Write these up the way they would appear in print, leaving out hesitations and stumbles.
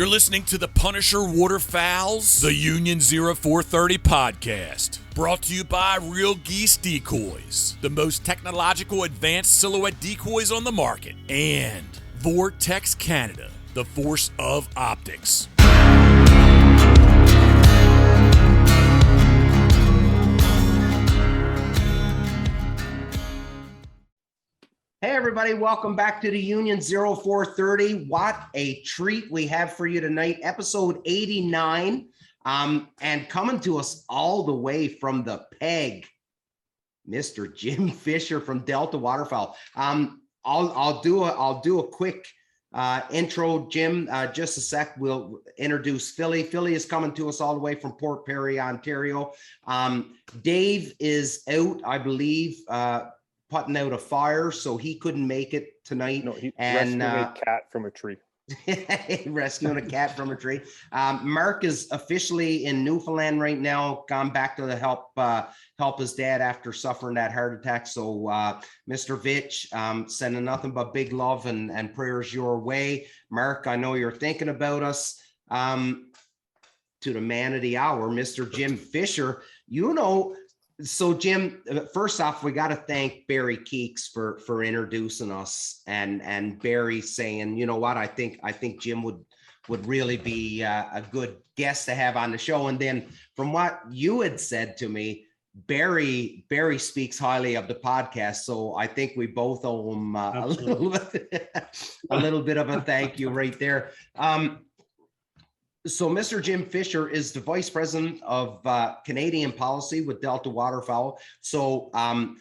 listening to the Punisher Waterfowls, the Union 0430 podcast. Brought to you by Real Geese Decoys, the most technological advanced silhouette decoys on the market. And Vortex Canada, the force of optics. Hey everybody, welcome back to the Union 0430. What a treat we have for you tonight, episode 89. And coming to us all the way from the Peg, Mr. Jim Fisher from Delta Waterfowl. I'll do a quick intro, Jim. Just a sec. We'll introduce Philly. Philly is coming to us all the way from Port Perry, Ontario. Dave is out, I believe, putting out a fire, so he couldn't make it tonight. No, he rescued a cat from a tree. Rescuing a cat from a tree. Mark is officially in Newfoundland right now, gone back to help his dad after suffering that heart attack. So Mr. Vitch, sending nothing but big love and prayers your way. Mark, I know you're thinking about us. To the man of the hour, Mr. Jim Fisher. So Jim, first off, we got to thank Barry Keeks for introducing us and Barry saying, you know what, I think Jim would really be a good guest to have on the show. And then from what you had said to me, Barry speaks highly of the podcast. So I think we both owe him a little bit of a thank you right there. So Mr. Jim Fisher is the Vice President of Canadian Policy with Delta Waterfowl. So, and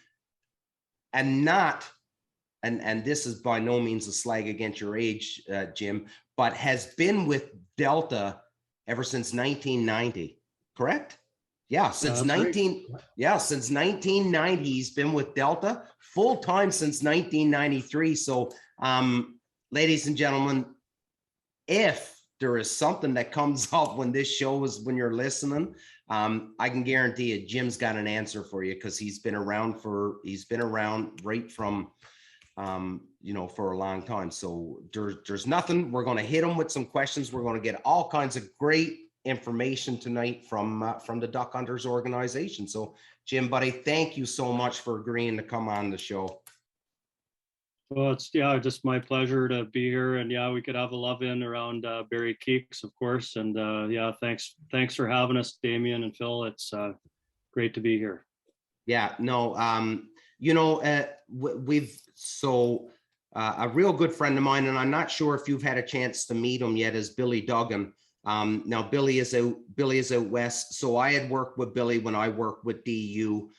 this is by no means a slag against your age, Jim, but has been with Delta ever since 1990, correct? Yeah, since 1990, he's been with Delta full time since 1993. So, ladies and gentlemen, if there is something that comes up when this show is when you're listening, I can guarantee you Jim's got an answer for you, because he's been around right from for a long time. So there's nothing. We're going to hit him with some questions. We're going to get all kinds of great information tonight from the Duck Hunters organization. So Jim, buddy, thank you so much for agreeing to come on the show. Well, it's just my pleasure to be here, and we could have a love in around Barry Keeks, of course, and thanks for having us, Damien and Phil. It's great to be here. A real good friend of mine, and I'm not sure if you've had a chance to meet him yet, is Billy Duggan. Now Billy is out west, so I had worked with Billy when I worked with DU.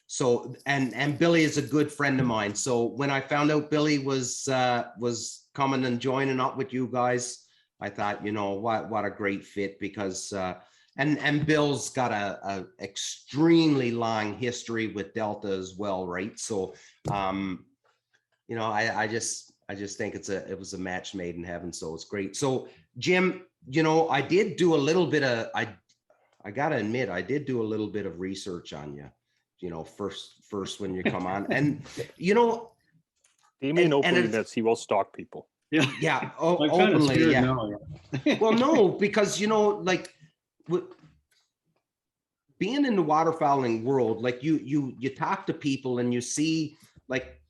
So and Billy is a good friend of mine. So when I found out Billy was coming and joining up with you guys, I thought, what a great fit, because and Bill's got a extremely long history with Delta as well, right? So I just think it was a match made in heaven. So it's great. So Jim, I did do a little bit of I gotta admit, I did do a little bit of research on you. First when you come on, and Damien openly admits he will stalk people. Openly, yeah. Well, no, because being in the waterfowling world, like you talk to people and you see, like,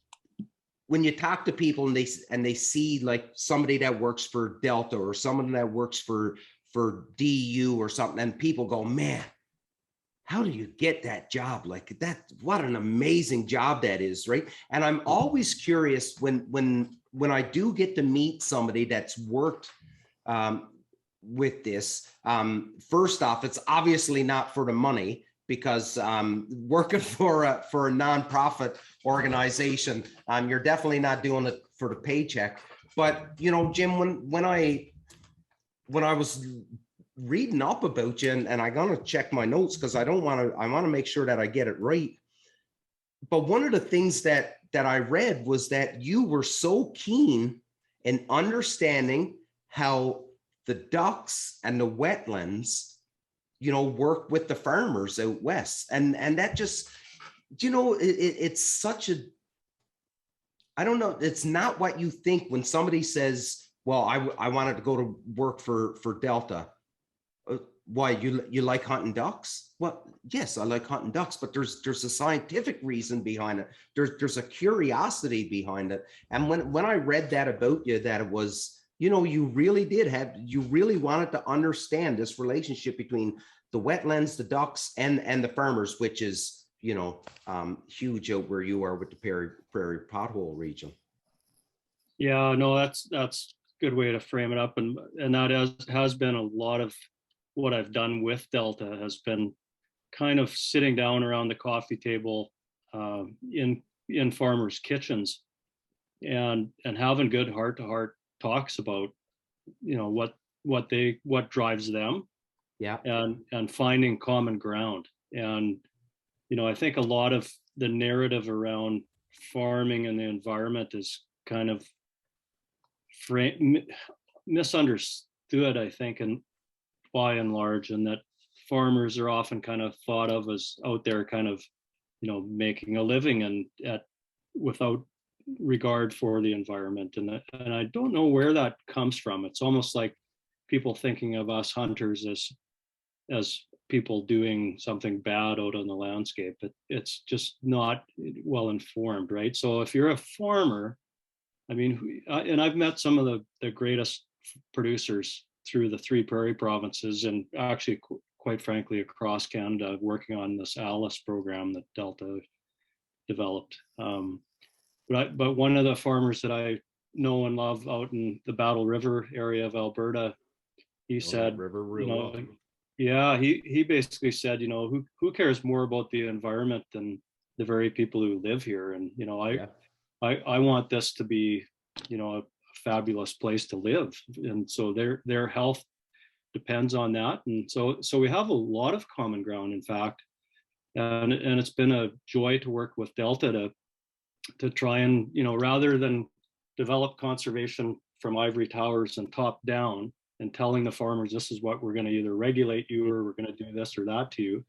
when you talk to people and they see like somebody that works for Delta or someone that works for DU or something, and people go, man, how do you get that job? Like that, what an amazing job that is, right? And I'm always curious when I do get to meet somebody that's worked with this. First off, it's obviously not for the money, because working for a nonprofit organization, you're definitely not doing it for the paycheck. But Jim, when I was reading up about you, and I'm gonna check my notes because I want to make sure that I get it right. But one of the things that I read was that you were so keen in understanding how the ducks and the wetlands, work with the farmers out west, and that just, it's such a, I don't know, it's not what you think when somebody says Well, I wanted to go to work for Delta. Why, you like hunting ducks? Well, yes, I like hunting ducks, but there's a scientific reason behind it. There's a curiosity behind it. And when I read that about you, that it was, you know, you really wanted to understand this relationship between the wetlands, the ducks, and the farmers, which is, you know, huge out where you are with the prairie pothole region. Yeah, no, that's a good way to frame it up, and that has been a lot of what I've done with Delta, has been kind of sitting down around the coffee table in farmers' kitchens and having good heart-to-heart talks about, you know, what drives them, Yeah. and finding common ground. And you know, I think a lot of the narrative around farming and the environment is kind of misunderstood, I think, and by and large, and that farmers are often kind of thought of as out there kind of, you know, making a living and without regard for the environment. And I don't know where that comes from. It's almost like people thinking of us hunters as people doing something bad out on the landscape. It's just not well informed, right? So if you're a farmer, I mean, and I've met some of the greatest producers through the 3 prairie provinces, and actually, quite frankly, across Canada, working on this ALICE program that Delta developed. But one of the farmers that I know and love out in the Battle River area of Alberta, he said, you know, yeah, he basically said, you know, who cares more about the environment than the very people who live here? And, you know, I want this to be, you know, a fabulous place to live. And so their health depends on that. And so we have a lot of common ground, in fact. And it's been a joy to work with Delta to try and, you know, rather than develop conservation from ivory towers and top down and telling the farmers, this is what we're going to either regulate you or we're going to do this or that to you.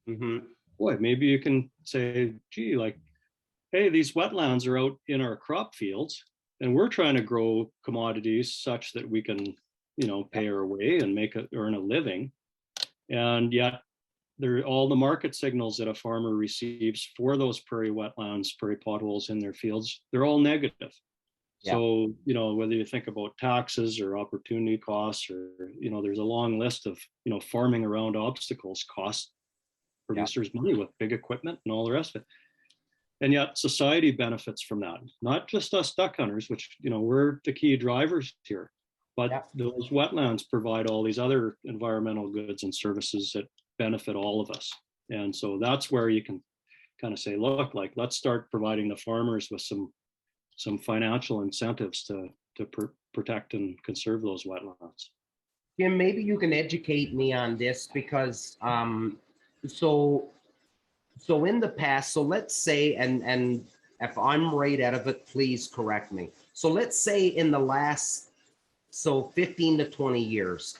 Mm-hmm. Boy, maybe you can say, gee, like, hey, these wetlands are out in our crop fields and we're trying to grow commodities such that we can, you know, pay our way and earn a living. And yet all the market signals that a farmer receives for those prairie wetlands, prairie potholes in their fields, they're all negative. Yeah. So, you know, whether you think about taxes or opportunity costs, or, you know, there's a long list of, you know, farming around obstacles cost producers money with big equipment and all the rest of it. And yet society benefits from that, not just us duck hunters, which, you know, we're the key drivers here, but those wetlands provide all these other environmental goods and services that benefit all of us. And so that's where you can kind of say, look, like, let's start providing the farmers with some financial incentives to protect and conserve those wetlands. Jim, maybe you can educate me on this, because so in the past, so let's say, and if I'm right out of it, please correct me. So let's say in the last 15 to 20 years,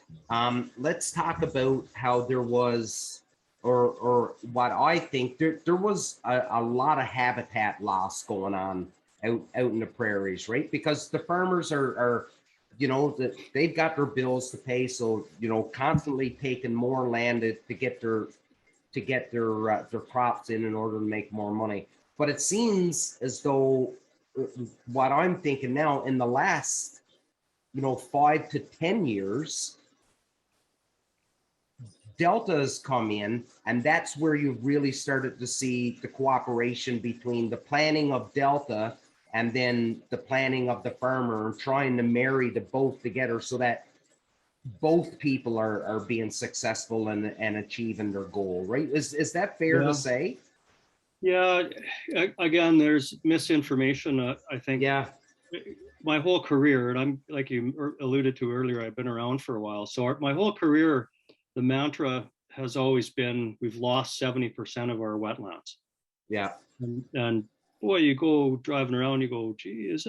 let's talk about how there was, or what I think there was a lot of habitat loss going on out in the prairies, right? Because the farmers are you know, they've got their bills to pay, so, you know, constantly taking more land to get their crops in order to make more money. But it seems as though, what I'm thinking now, in the last, you know, 5 to 10 years, Delta's come in, and that's where you really started to see the cooperation between the planning of Delta and then the planning of the farmer, and trying to marry the both together so that both people are being successful and achieving their goal, right? Is that fair to say? Yeah, again, there's misinformation, I think. Yeah. My whole career, and I'm, like you alluded to earlier, I've been around for a while. So my whole career, the mantra has always been, we've lost 70% of our wetlands. Yeah. And boy, you go driving around, you go, gee, is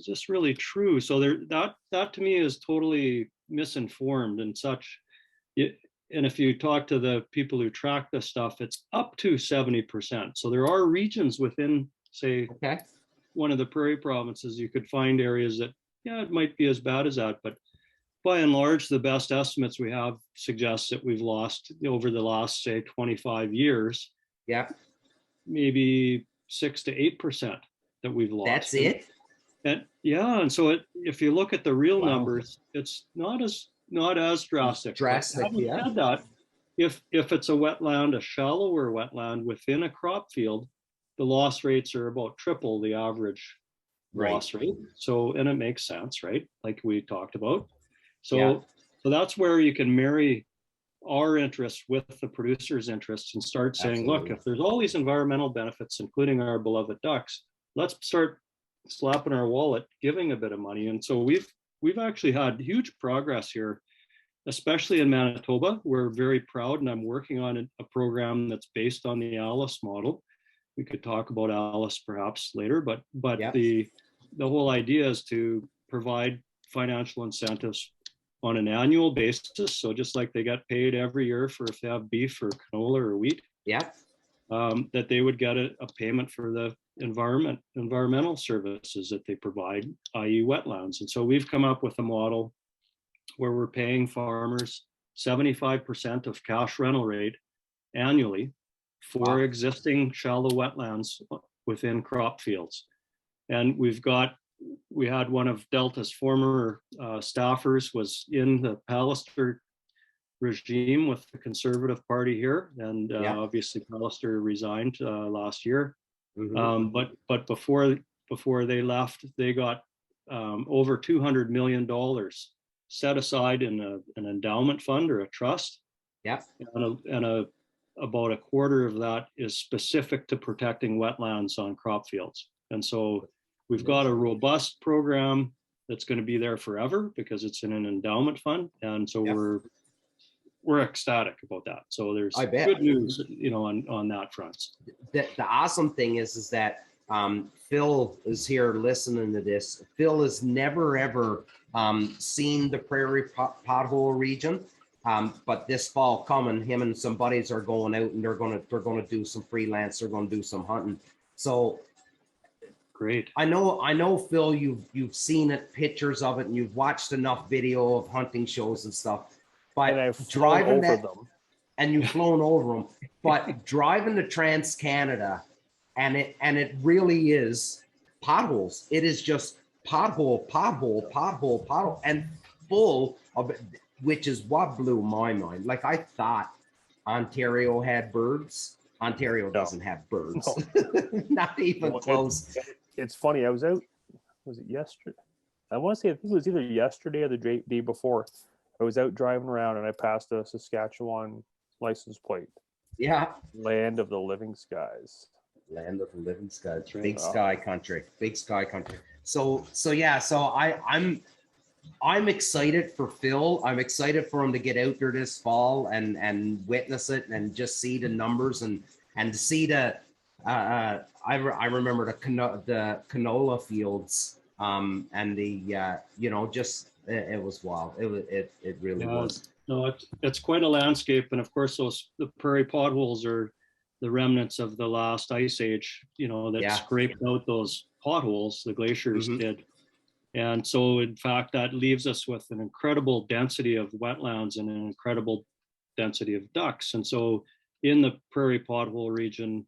this really true? So that to me is totally misinformed and such. And if you talk to the people who track this stuff, it's up to 70%. So there are regions within, say, one of the prairie provinces, you could find areas that yeah, it might be as bad as that, but by and large, the best estimates we have suggest that we've lost over the last, say, 25 years, Yeah, maybe 6 to 8% that we've lost. that's it. And yeah, and so if you look at the real Wow. numbers, it's not as drastic. Drastic, Having yeah. said that, if it's a wetland, a shallower wetland within a crop field, the loss rates are about triple the average loss rate. So, and it makes sense, right? Like we talked about. So, Yeah. so that's where you can marry our interests with the producer's interests and start saying, Absolutely. look, if there's all these environmental benefits, including our beloved ducks, let's start slapping our wallet, giving a bit of money. And so we've actually had huge progress here, especially in Manitoba. We're very proud, and I'm working on a program that's based on the Alice model. We could talk about Alice perhaps later, but Yeah. the whole idea is to provide financial incentives on an annual basis. So just like they get paid every year for if they have beef or canola or wheat, Yeah. that they would get a payment for the environmental services that they provide, i.e. wetlands. And so we've come up with a model where we're paying farmers 75% of cash rental rate annually for Wow. existing shallow wetlands within crop fields. And we had one of Delta's former staffers was in the Pallister regime with the Conservative Party here, and obviously Pallister resigned last year. Mhm. But before they left, they got over $200 million set aside in an endowment fund or a trust. Yeah. And about a quarter of that is specific to protecting wetlands on crop fields. And so we've got a robust program that's going to be there forever because it's in an endowment fund. And so we're ecstatic about that. So there's good news, on that front. The awesome thing is that Phil is here listening to this. Phil has never ever seen the prairie pothole region, but this fall coming, him and some buddies are going out and they're gonna do some freelance. They're gonna do some hunting. So great. I know, Phil. You've seen it, pictures of it, and you've watched enough video of hunting shows and stuff. But And I've driving over that, them. and you've flown over them. But driving to Trans Canada, and it really is potholes. It is just pothole, and full of, which is what blew my mind. Like I thought Ontario had birds. Ontario doesn't have birds. No. Not even close. It's funny. I was out. Was it yesterday? I want to say I think it was either yesterday or the day before. I was out driving around and I passed a Saskatchewan license plate. Yeah. Land of the living skies. Land of the living skies. Right. Big sky country. Big sky country. So yeah. So I'm excited for Phil. I'm excited for him to get out there this fall and witness it and just see the numbers and see the. I remember the canola fields and the just. It was wild. It really was. No, it's quite a landscape, and of course, the prairie potholes are the remnants of the last ice age. That scraped out those potholes. The glaciers did, and so in fact, that leaves us with an incredible density of wetlands and an incredible density of ducks. And so, in the prairie pothole region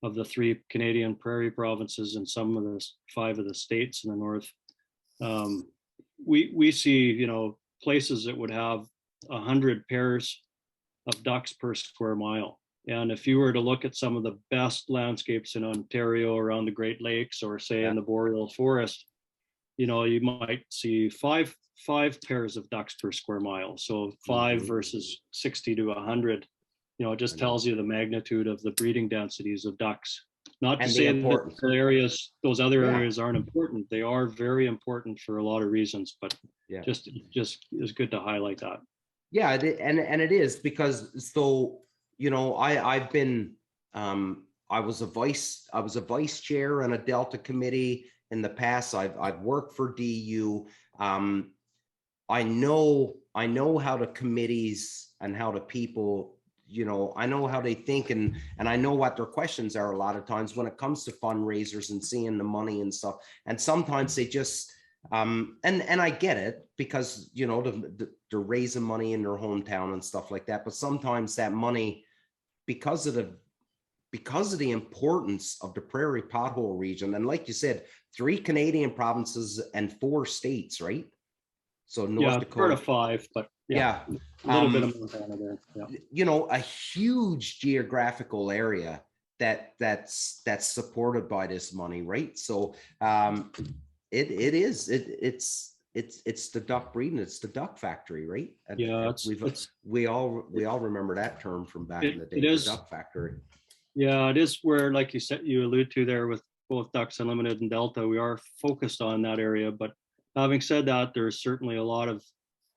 of the 3 Canadian prairie provinces and some of the 5 of the states in the north. We see, places that would have 100 pairs of ducks per square mile. And if you were to look at some of the best landscapes in Ontario around the Great Lakes or say in the boreal forest, you might see five pairs of ducks per square mile. So 5 versus 60 to 100, it just tells you the magnitude of the breeding densities of ducks. Not to say that those other areas aren't important. They are very important for a lot of reasons, but just is good to highlight that. Yeah, and it is because I've been I was a vice chair on a Delta committee in the past. I've worked for DU. I know how the committees and how the people. I know how they think and I know what their questions are a lot of times when it comes to fundraisers and seeing the money and stuff. And sometimes they just, And I get it because, you know, they're raising money in their hometown and stuff like that. But sometimes that money, because of the importance of the prairie pothole region, and like you said, 3 Canadian provinces and 4 states, right? So North Yeah, 4 to Dakota, 5, but yeah, yeah. a little bit of Montana there. Yeah. You know, a huge geographical area that's supported by this money, right? So it's the duck breeding, it's the duck factory, right? Yeah, We all remember that term from back in the it day, the is. duck factory. Yeah, it is where, like you said, you allude to there with both Ducks Unlimited and Delta, we are focused on that area. But having said that, there's certainly a lot of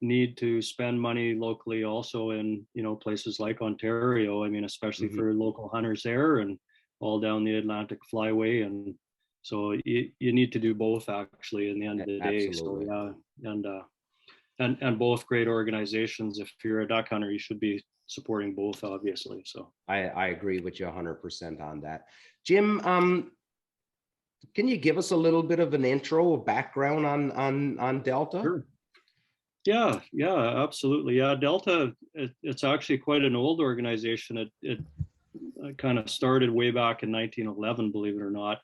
need to spend money locally also in, you know, places like Ontario. I mean, especially for local hunters there and all down the Atlantic Flyway. And so you need to do both actually in the end of the day. Absolutely. So yeah, and both great organizations. If you're a duck hunter, you should be supporting both, obviously. So I agree with you 100% on that. Jim, can you give us a little bit of an intro, a background on Delta? sure. Yeah, absolutely. Yeah, Delta, it's actually quite an old organization. It kind of started way back in 1911, believe it or not.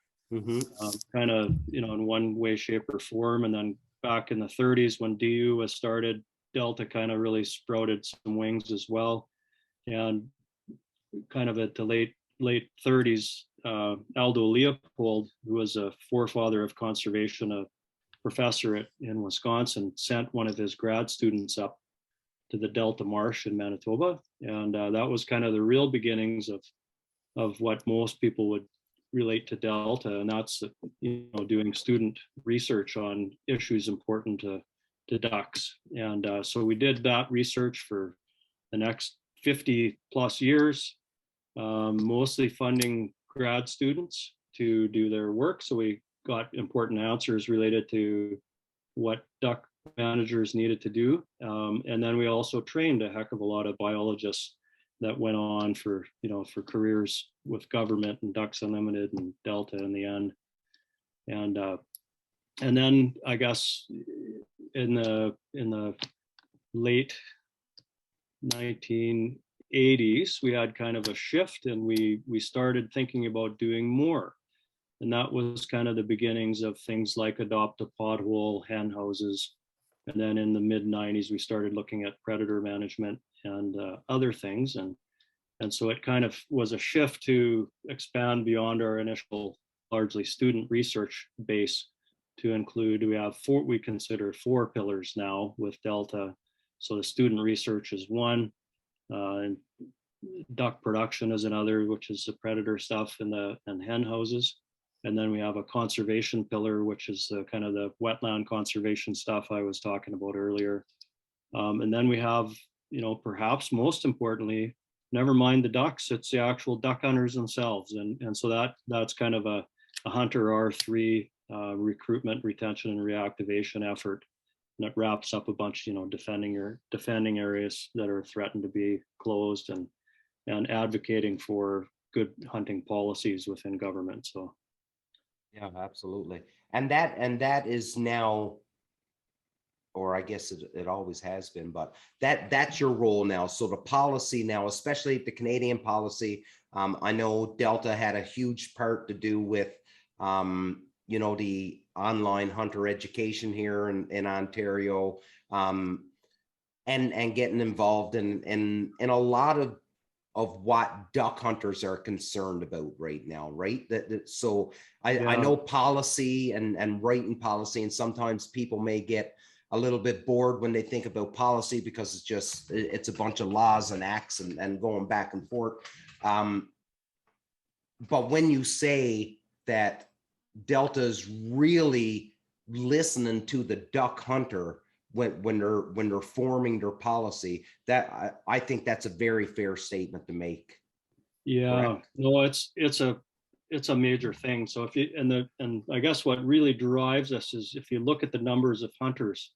Kind of, you know, in one way, shape, or form. And then back in the 30s, when DU was started, Delta kind of really sprouted some wings as well. And kind of at the late 30s, Aldo Leopold, who was a forefather of conservation, a professor in Wisconsin, sent one of his grad students up to the Delta Marsh in Manitoba, and that was kind of the real beginnings of what most people would relate to Delta, and that's, you know, doing student research on issues important to ducks. And so we did that research for the next 50 plus years, mostly funding grad students to do their work. So we got important answers related to what duck managers needed to do. And then we also trained a heck of a lot of biologists that went on for, you know, for careers with government and Ducks Unlimited and Delta in the end. And then I guess in the late 1980s, we had kind of a shift, and we started thinking about doing more. And that was kind of the beginnings of things like Adopt a Pothole, hen houses. And then in the mid 90s, we started looking at predator management and other things. And so it kind of was a shift to expand beyond our initial largely student research base to include, we consider 4 pillars now with Delta. So the student research is one, and duck production is another, which is the predator stuff and hen houses. And then we have a conservation pillar, which is kind of the wetland conservation stuff I was talking about earlier. And then we have, you know, perhaps most importantly, never mind the ducks, it's the actual duck hunters themselves. And so that's kind of a Hunter R3 recruitment, retention, and reactivation effort. And it wraps up a bunch, you know, defending areas that are threatened to be closed, and advocating for good hunting policies within government. So yeah, absolutely. And that is now, or I guess it always has been, but that's your role now. So the policy now, especially the Canadian policy, I know Delta had a huge part to do with, you know, the online hunter education here in Ontario, and getting involved in a lot of what duck hunters are concerned about right now, right? So I know policy and writing policy, and sometimes people may get a little bit bored when they think about policy because it's a bunch of laws and acts and going back and forth. But when you say that Delta's really listening to the duck hunter when they're forming their policy, that I think that's a very fair statement to make. yeah, Correct? no, it's a major thing. So if you and I guess what really drives us is if you look at the numbers of hunters,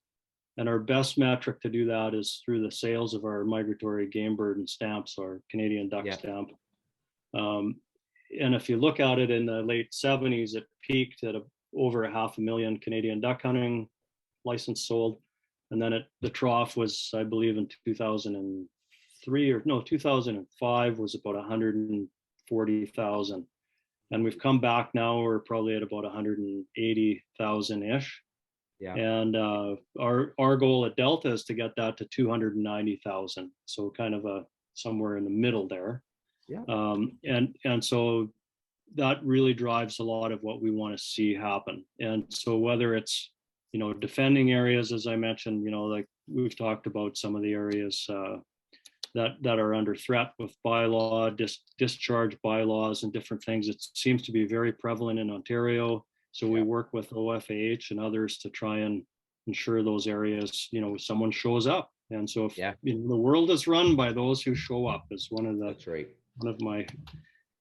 and our best metric to do that is through the sales of our migratory game bird and stamps, our Canadian duck stamp. And if you look at it in the late 70s, it peaked at over 500,000 Canadian duck hunting license sold. And then the trough was, I believe, in 2003 or no, 2005 was about 140,000. And we've come back now, we're probably at about 180,000-ish. Yeah. And our goal at Delta is to get that to 290,000. So kind of somewhere in the middle there. Yeah. And so that really drives a lot of what we want to see happen. And so whether it's, defending areas, as I mentioned, like we've talked about some of the areas that are under threat with bylaw, discharge bylaws and different things. It seems to be very prevalent in Ontario. So we work with OFAH and others to try and ensure those areas, someone shows up. And so if the world is run by those who show up, is That's right. One of my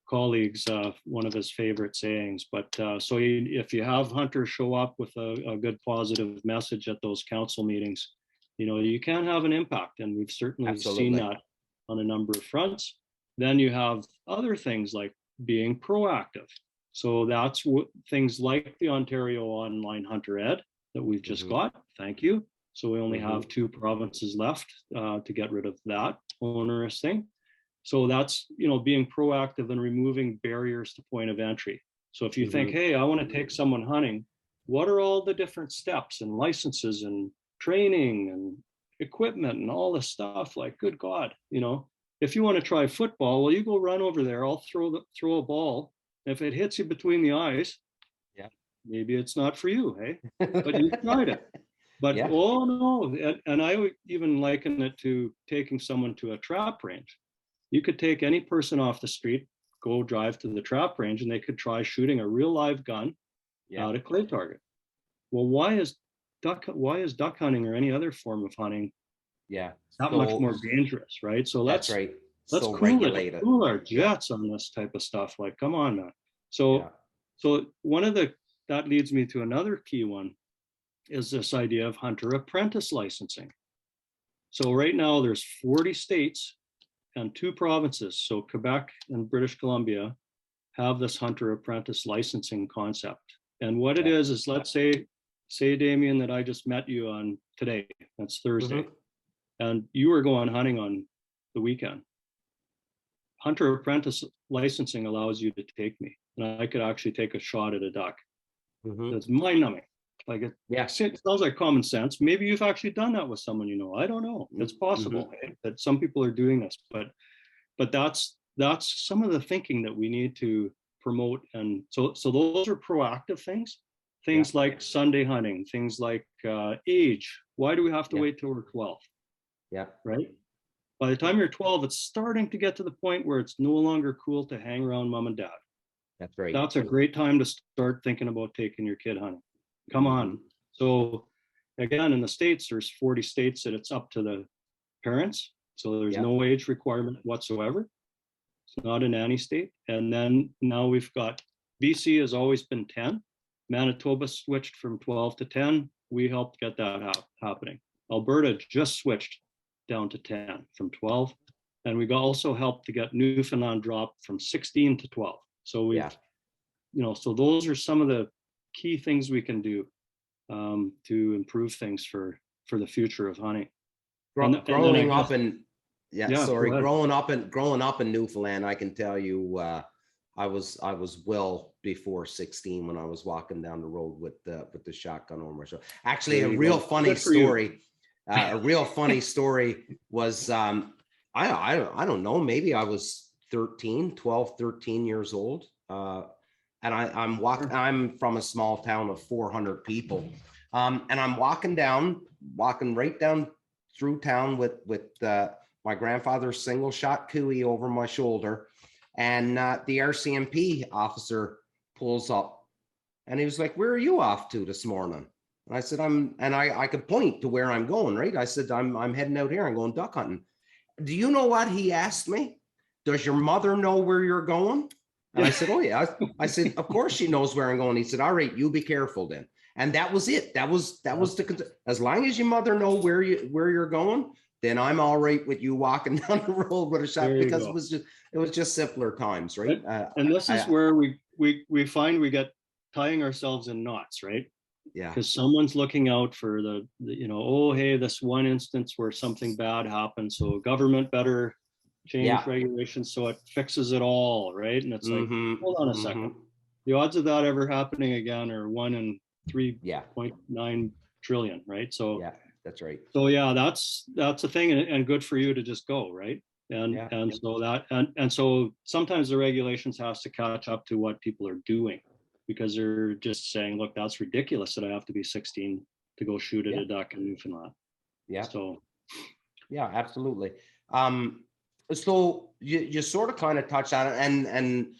colleagues, one of his favorite sayings. But so if you have hunters show up with a good positive message at those council meetings, you can have an impact. And we've certainly seen that on a number of fronts. Then you have other things like being proactive. So that's what things like the Ontario Online Hunter Ed that we've just got. Thank you. So we only have 2 provinces left to get rid of that onerous thing. So that's, being proactive and removing barriers to point of entry. So if you think, hey, I want to take someone hunting, what are all the different steps and licenses and training and equipment and all this stuff? Like, good God, if you want to try football, well, you go run over there. I'll throw a ball. If it hits you between the eyes, maybe it's not for you, hey? But you tried it. But oh no, and I would even liken it to taking someone to a trap range. You could take any person off the street, go drive to the trap range, and they could try shooting a real live gun at a clay target. Well, why is duck hunting or any other form of hunting that much more dangerous, right? So let's cool our jets on this type of stuff. Like, come on, man. So that leads me to another key one, is this idea of hunter apprentice licensing. So right now there's 40 states and 2 provinces, so Quebec and British Columbia, have this hunter apprentice licensing concept. And what it is let's say Damien, that I just met you on today, that's Thursday, and you were going hunting on the weekend. Hunter apprentice licensing allows you to take me, and I could actually take a shot at a duck. That's mind-numbing. Like it sounds like common sense. Maybe you've actually done that with someone I don't know. It's possible that some people are doing this, but that's some of the thinking that we need to promote. And so those are proactive things. Things like Sunday hunting, things like age. Why do we have to wait till we're 12? Yeah. Right. By the time you're 12, it's starting to get to the point where it's no longer cool to hang around mom and dad. That's right. That's a great time to start thinking about taking your kid hunting. Come on. So again, in the States, there's 40 states that it's up to the parents. So there's no age requirement whatsoever. It's not a nanny state. And then now we've got BC has always been 10. Manitoba switched from 12 to 10. We helped get that happening. Alberta just switched down to 10 from 12. And we also helped to get Newfoundland dropped from 16 to 12. So we, so those are some of the key things we can do to improve things for the future of hunting. Growing up in Newfoundland, I can tell you, I was well before 16 when I was walking down the road with the shotgun over my shoulder. Actually, a real funny story. A real funny story was I don't know, maybe I was 12, 13 years old. And I'm from a small town of 400 people. And I'm walking right down through town with my grandfather's single shot Cooey over my shoulder. And the RCMP officer pulls up and he was like, "Where are you off to this morning?" And I said, I could point to where I'm going, right? I said, I'm heading out here. I'm going duck hunting. Do you know what he asked me? Does your mother know where you're going? And I said, "Oh yeah." I said, "Of course she knows where I'm going." He said, "All right, you be careful then." And that was it. That was as long as your mother know where you're going, then I'm all right with you walking down the road with a shot, because it was just simpler times, right? And this is where we find we get tying ourselves in knots, right? Yeah. because someone's looking out for the, oh, hey, this one instance where something bad happened, so government better change Yeah. regulations so it fixes it all, right? And it's like, Mhm, hold on a mhm. second. The odds of that ever happening again are 1 in Yeah. 3.9 trillion, right? So Yeah, that's right. so yeah, that's a thing, and good for you to just go, right? And Yeah. so that and so sometimes the regulations has to catch up to what people are doing, because they're just saying, look, that's ridiculous that I have to be 16 to go shoot at Yeah. a duck in Newfoundland. Yeah. So Yeah, absolutely. So you sort of kind of touched on it, and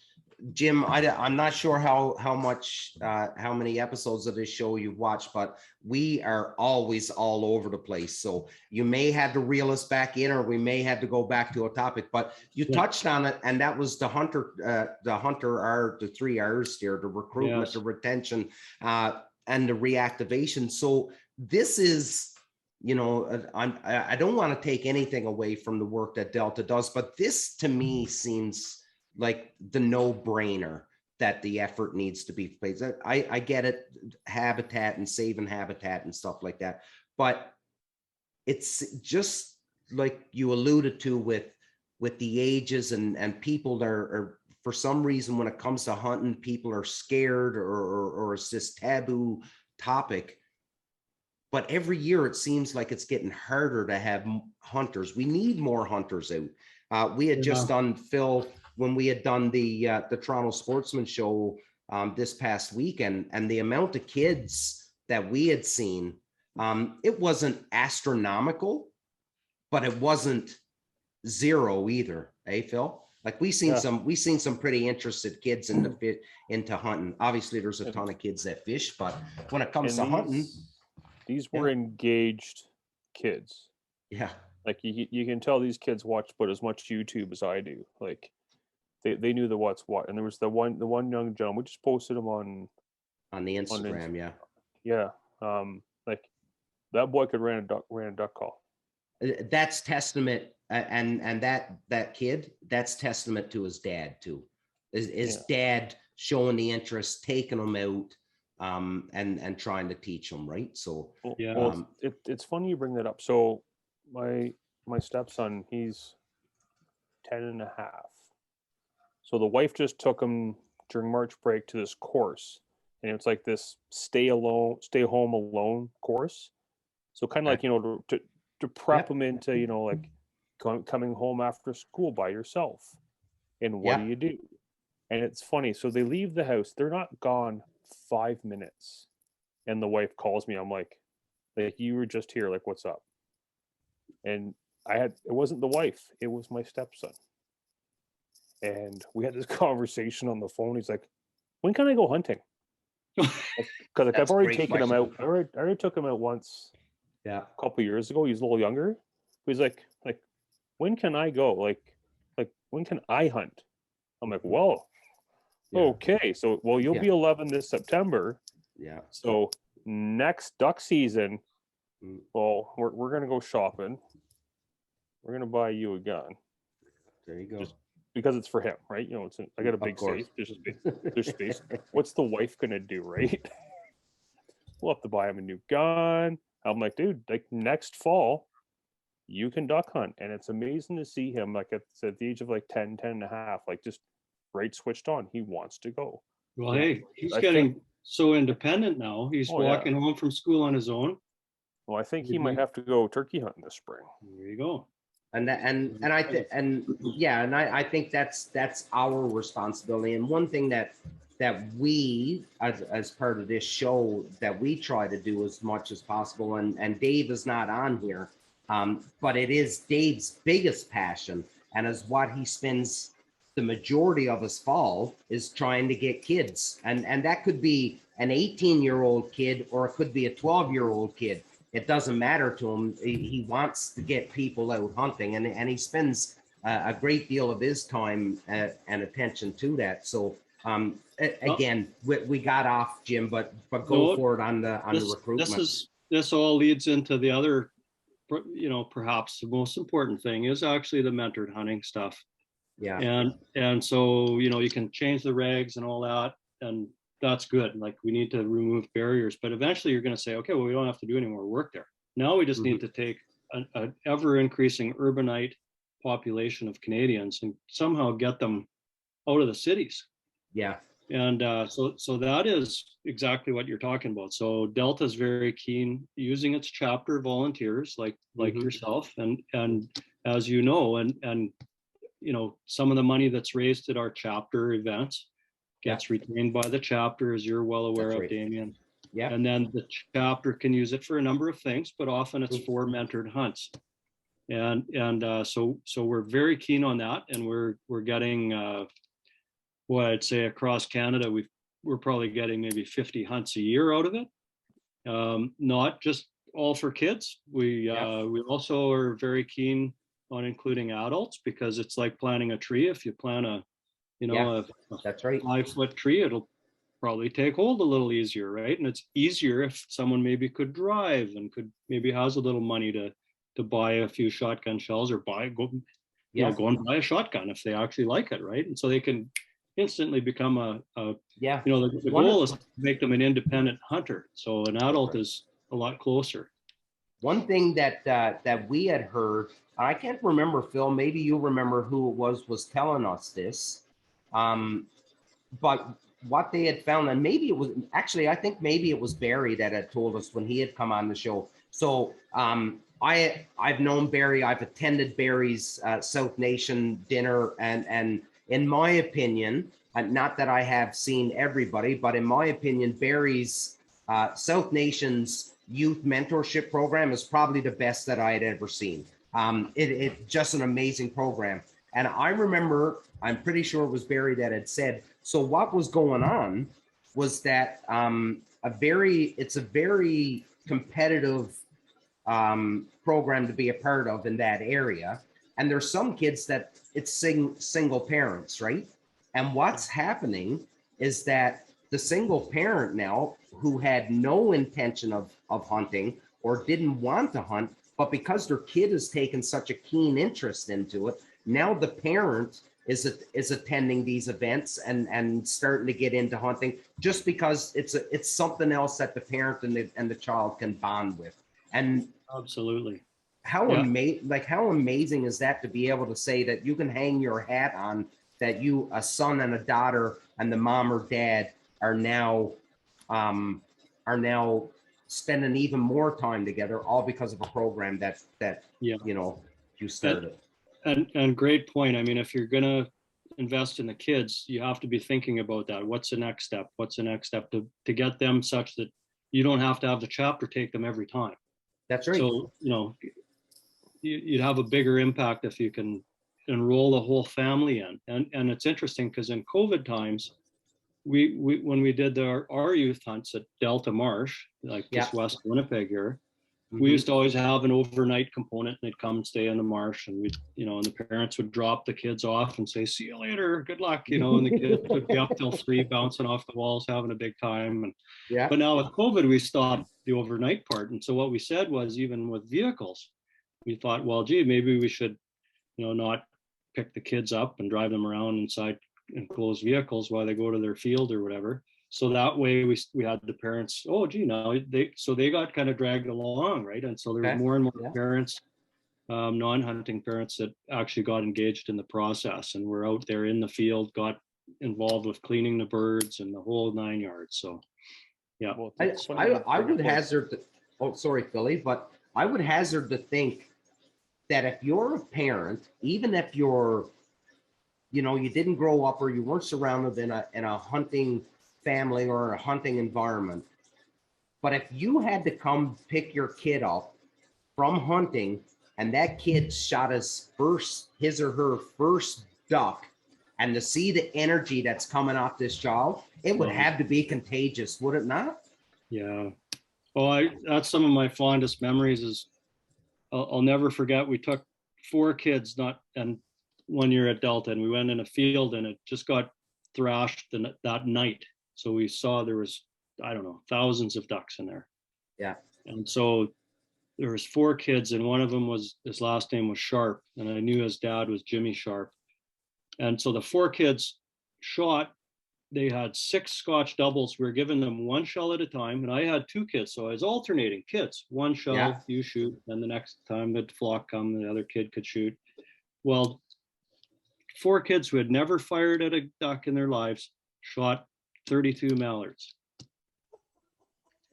Jim, I'm not sure how much how many episodes of this show you've watched, but we are always all over the place. So you may have to reel us back in, or we may have to go back to a topic. But you touched on it, and that was the hunter R, the 3 R's here: the recruitment, yes. the retention, and the reactivation. So this is. I don't want to take anything away from the work that Delta does, but this to me seems like the no-brainer that the effort needs to be placed. I get it, habitat and saving habitat and stuff like that, but it's just like you alluded to with the ages and people that are for some reason when it comes to hunting, people are scared or it's this taboo topic. But every year it seems like it's getting harder to have hunters. We need more hunters out. We had just done, Phil, when we had done the Toronto Sportsman Show this past weekend, and the amount of kids that we had seen, it wasn't astronomical, but it wasn't zero either. Eh, Phil? Like we seen some pretty interested kids into hunting. Obviously, there's a ton of kids that fish, but when it comes to hunting. These were engaged kids. Yeah. Like you can tell these kids watch but as much YouTube as I do. Like they knew the what's what. And there was the one young gentleman, we just posted him on the Instagram, yeah. Yeah. Like that boy could ran a duck call. That's testament, and that kid, that's testament to his dad too. His dad showing the interest, taking him out. And trying to teach them, right? So it's funny you bring that up. So my stepson, he's 10 and a half. So the wife just took him during March break to this course, and it's like this stay home alone course. So kind of like, to prep him into, like coming home after school by yourself. And what do? And it's funny. So they leave the house. They're not gone 5 minutes, and the wife calls me. I'm like you were just here, like what's up? And it wasn't the wife, it was my stepson, and we had this conversation on the phone. He's like, when can I go hunting? Because I've already taken him out. I already took him out once, a couple years ago. He's a little younger. He's like when can I go? Like when can I hunt? I'm like, whoa. Okay, so you'll be 11 this September. Yeah. So next duck season, well, we're gonna go shopping. We're gonna buy you a gun. There you go. Just because it's for him, right? I got a big safe. There's space. What's the wife gonna do, right? We'll have to buy him a new gun. I'm like, dude, like next fall, you can duck hunt, and it's amazing to see him like at the age of like 10 and a half, like just right switched on. He wants to go. Well, hey, he's getting so independent now. He's walking home from school on his own. Well, I think he might have to go turkey hunting this spring. There you go. I think that's our responsibility. And one thing that we as part of this show that we try to do as much as possible, and Dave is not on here, but it is Dave's biggest passion, and is what he spends the majority of his fall is trying to get kids. And that could be an 18-year-old kid, or it could be a 12-year-old kid. It doesn't matter to him. He wants to get people out hunting, and he spends a great deal of his time and attention to that. So again, we got off, Jim, but go for it on the recruitment. This all leads into the other, perhaps the most important thing is actually the mentored hunting stuff. Yeah. And so, you can change the regs and all that. And that's good. Like, we need to remove barriers, but eventually you're going to say, okay, well, we don't have to do any more work there. Now we just need to take an ever increasing urbanite population of Canadians and somehow get them out of the cities. Yeah. And so that is exactly what you're talking about. So Delta is very keen using its chapter volunteers like yourself, and as you know, and you know, some of the money that's raised at our chapter events gets retained by the chapter, as you're well aware of, Damien. Yeah. And then the chapter can use it for a number of things, but often it's for mentored hunts. And so we're very keen on that, and we're getting what I'd say across Canada, we're probably getting maybe 50 hunts a year out of it. Not just all for kids. We also are very keen on including adults, because it's like planting a tree. If you plant a that's right, 5-foot tree, it'll probably take hold a little easier, right? And it's easier if someone maybe could drive and could maybe has a little money to buy a few shotgun shells, or go and buy a shotgun if they actually like it, right? And so they can instantly become the goal is to make them an independent hunter. So an adult is a lot closer. One thing that we had heard, I can't remember, Phil, maybe you remember who it was telling us this, but what they had found, and maybe it was actually, I think maybe it was Barry that had told us when he had come on the show. So I've known Barry, I've attended Barry's South Nation dinner, and in my opinion, not that I have seen everybody, but in my opinion, Barry's South Nation's youth mentorship program is probably the best that I had ever seen. It's just an amazing program. And I remember, I'm pretty sure it was Barry that had said, so what was going on was that it's a very competitive program to be a part of in that area. And there's some kids that it's single parents, right? And what's happening is that the single parent now, who had no intention of hunting or didn't want to hunt, but because their kid has taken such a keen interest into it, now the parent is attending these events and starting to get into hunting, just because it's something else that the parent and the child can bond with. And absolutely, how amazing is that, to be able to say that you can hang your hat on that you, a son and a daughter, and the mom or dad are now spending even more time together, all because of a program that you started. And great point. I mean, if you're gonna invest in the kids, you have to be thinking about that. What's the next step? What's the next step to get them such that you don't have to have the chapter take them every time. That's right. So you'd have a bigger impact if you can enroll the whole family in. And it's interesting because in COVID times, we when we did our youth hunts at Delta Marsh, like just west Winnipeg here, we used to always have an overnight component, and they'd come and stay in the marsh, and and the parents would drop the kids off and say, see you later, good luck, and the kids would be up till 3 bouncing off the walls, having a big time. But now with COVID, we stopped the overnight part. And so what we said was, even with vehicles, we thought, well, gee, maybe we should, not pick the kids up and drive them around inside enclosed vehicles while they go to their field or whatever. So that way we had the parents, oh, gee, now they got kind of dragged along, right? And so there was more and more parents, non-hunting parents, that actually got engaged in the process and were out there in the field, got involved with cleaning the birds and the whole 9 yards. So, yeah. Well, I would hazard sorry, Philly, but I would hazard to think that if you're a parent, even if you're, you didn't grow up or you weren't surrounded in a hunting family or a hunting environment, but if you had to come pick your kid up from hunting and that kid shot his or her first duck, and to see the energy that's coming off this child, it would have to be contagious, would it not? Yeah. Well, that's some of my fondest memories. Is I'll never forget, we took 4 kids, and 1 year at Delta, and we went in a field and it just got thrashed that night. So we saw there was, I don't know, thousands of ducks in there. Yeah. And so there was 4 kids, and one of them his last name was Sharp, and I knew his dad was Jimmy Sharp. And so the 4 kids shot they had 6 Scotch doubles. We were giving them 1 shell at a time, and I had 2 kids, so I was alternating kids. 1 shell, Yeah. you shoot, and the next time the flock come, the other kid could shoot. Well, 4 kids who had never fired at a duck in their lives shot 32 mallards.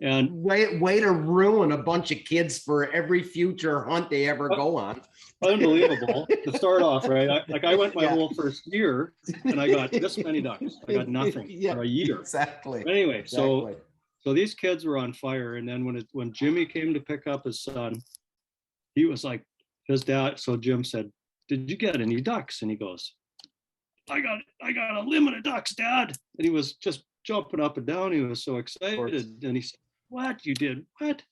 And way to ruin a bunch of kids for every future hunt they ever go on. unbelievable to start off, right? I went my Yeah. whole first year and I got this many ducks. I got nothing for a year. Exactly. But anyway, Exactly. so these kids were on fire. And then when Jimmy came to pick up his son, he was like, his dad. So Jim said, "Did you get any ducks?" And he goes, I got a limit of ducks, Dad." And he was just jumping up and down. He was so excited. And he said, "What? You did what?"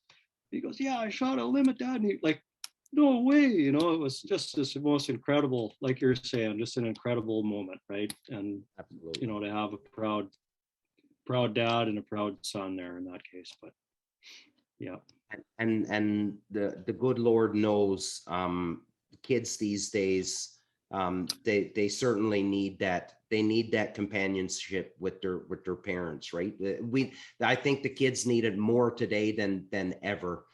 He goes, "Yeah, I shot a limit, Dad." And he like, "No way." You know, it was just this most incredible, like you're saying, just an incredible moment, right? And Absolutely. you know, to have a proud dad and a proud son there in that case. But yeah. And the good Lord knows, kids these days, they certainly need that. They need that companionship with their parents, right? I think the kids need it more today than ever.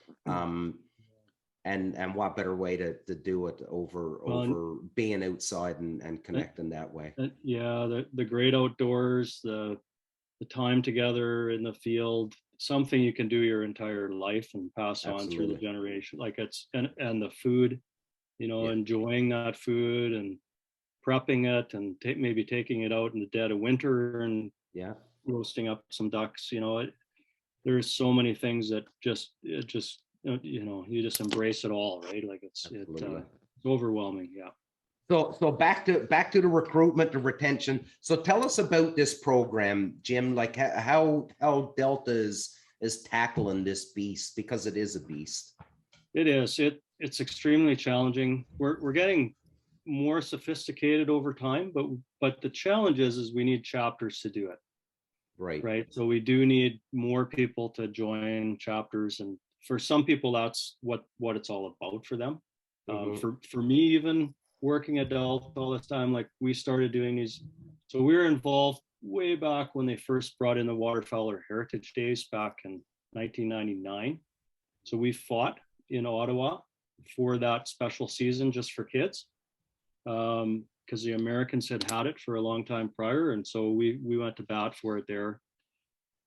And what better way to do it over being outside and connecting that way. Yeah, the great outdoors, the time together in the field, something you can do your entire life and pass on through the generation. Like it's and the food, you know, enjoying that food and prepping it and maybe taking it out in the dead of winter and roasting up some ducks. You know, there's so many things that it just you know, you just embrace it all, right? Like it's overwhelming. Yeah. So back to the recruitment, the retention. So tell us about this program, Jim. Like how Delta is tackling this beast, because it is a beast. It is. It's extremely challenging. We're getting more sophisticated over time, but the challenge is we need chapters to do it. Right. So we do need more people to join chapters, and for some people that's what it's all about for them. For me, even working at Delta all this time, like we started doing these. So we were involved way back when they first brought in the Waterfowler Heritage Days back in 1999. So we fought in Ottawa for that special season just for kids, because the Americans had it for a long time prior, and so we went to bat for it there.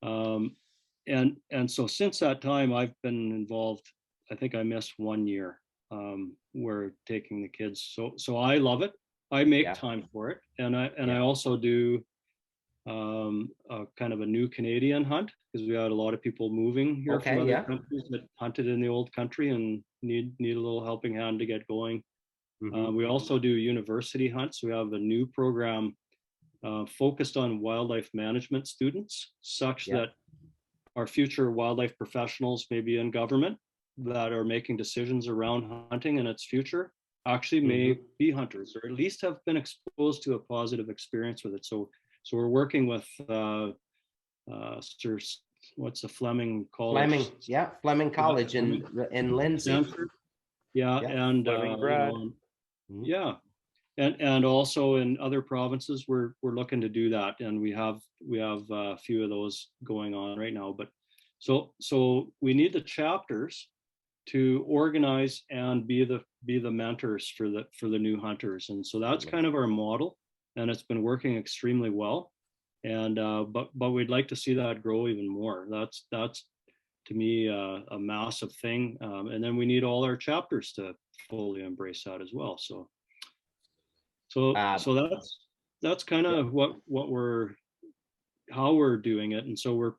And so since that time, I've been involved. I think I missed 1 year. We're taking the kids, so I love it. I make time for it, and I also do a kind of a new Canadian hunt, because we had a lot of people moving here from other countries that hunted in the old country and need a little helping hand to get going. We also do university hunts. We have a new program focused on wildlife management students, such that our future wildlife professionals, maybe in government, that are making decisions around hunting and its future, actually may be hunters, or at least have been exposed to a positive experience with it. So we're working with what's the Fleming College? Fleming College in Lindsay. Stanford. And and also in other provinces, we're looking to do that, and we have a few of those going on right now. But so we need the chapters to organize and be the mentors for the new hunters, and so that's kind of our model, and it's been working extremely well. And but we'd like to see that grow even more. That's to me a massive thing, and then we need all our chapters to fully embrace that as well. So that's kind of how we're doing it. And so we're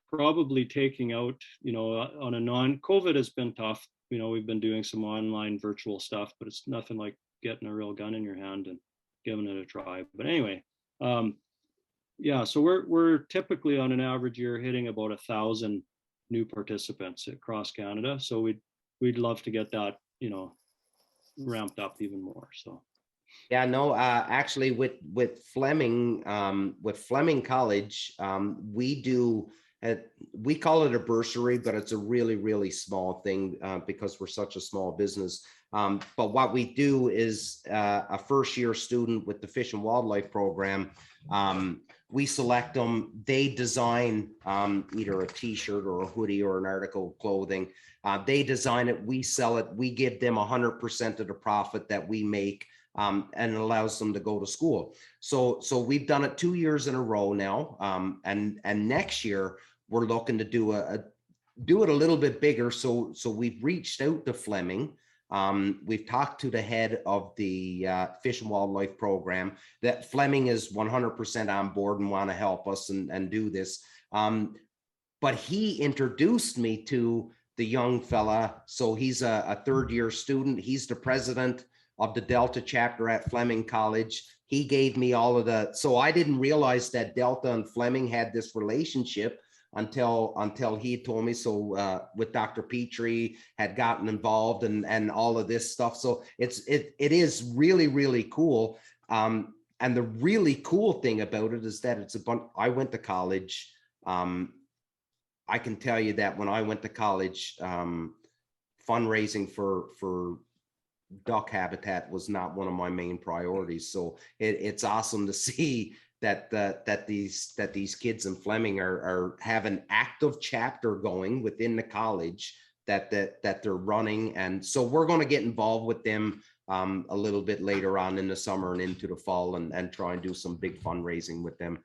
probably taking out, on a COVID has been tough. We've been doing some online virtual stuff, but it's nothing like getting a real gun in your hand and giving it a try. But anyway, so we're typically on an average year hitting about 1,000 new participants across Canada. So we'd love to get that, ramped up even more. So. Yeah, no, actually with Fleming College, we call it a bursary, but it's a really, really small thing because we're such a small business. But what we do is a first year student with the Fish and Wildlife program, we select them. They design either a t-shirt or a hoodie or an article of clothing. They design it, we sell it, we give them 100% of the profit that we make, and it allows them to go to school. So we've done it 2 years in a row now, and next year we're looking to do it a little bit bigger. So we've reached out to Fleming. We've talked to the head of the Fish and Wildlife Program, that Fleming is 100% on board and want to help us and do this. But he introduced me to the young fella. So he's a third-year student. He's the president of the Delta chapter at Fleming College. He gave me all of so I didn't realize that Delta and Fleming had this relationship until he told me. So with Dr. Petrie had gotten involved and all of this stuff. So it is really, really cool. And the really cool thing about it is that it's a bunch. I went to college. I can tell you that when I went to college, fundraising for duck habitat was not one of my main priorities. So it's awesome to see that these kids in Fleming have an active chapter going within the college that they're running. And so we're going to get involved with them a little bit later on in the summer and into the fall and try and do some big fundraising with them.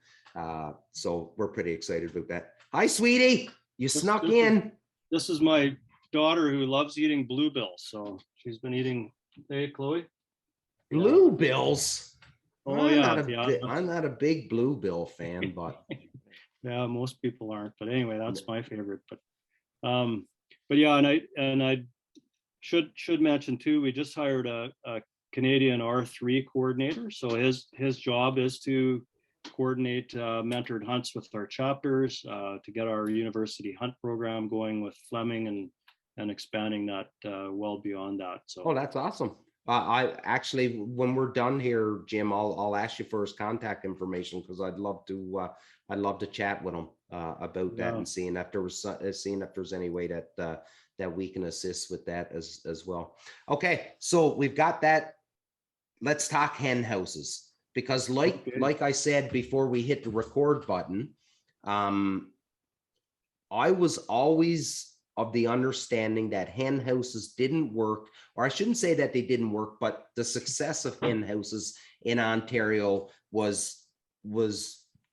So we're pretty excited about that. Hi, sweetie. You snuck in. This is my daughter who loves eating bluebills. So she's been eating, hey, Chloe? Bluebills? Oh, I'm not a big bluebill fan, but yeah, most people aren't. But anyway, that's my favorite. But yeah, and I should mention too, we just hired a Canadian R3 coordinator. So his job is to coordinate mentored hunts with our chapters, to get our university hunt program going with Fleming and expanding that well beyond that. So oh, that's awesome. I actually, when we're done here, Jim, I'll ask you for his contact information, because I'd love to chat with him about that and seeing if there's any way that we can assist with that as well. Okay, so we've got that. Let's talk hen houses, because like I said before we hit the record button, I was always of the understanding that hen houses didn't work, or I shouldn't say that they didn't work, but the success of hen houses in Ontario was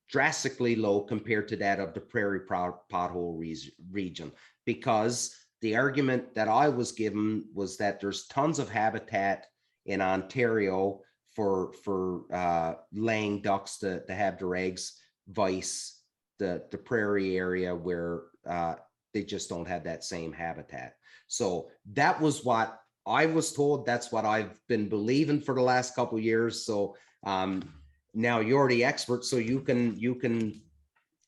drastically low compared to that of the prairie pothole region, because the argument that I was given was that there's tons of habitat in Ontario for laying ducks to have their eggs, vice the prairie area where they just don't have that same habitat. So that was what I was told. That's what I've been believing for the last couple of years. So now you're the expert, so you can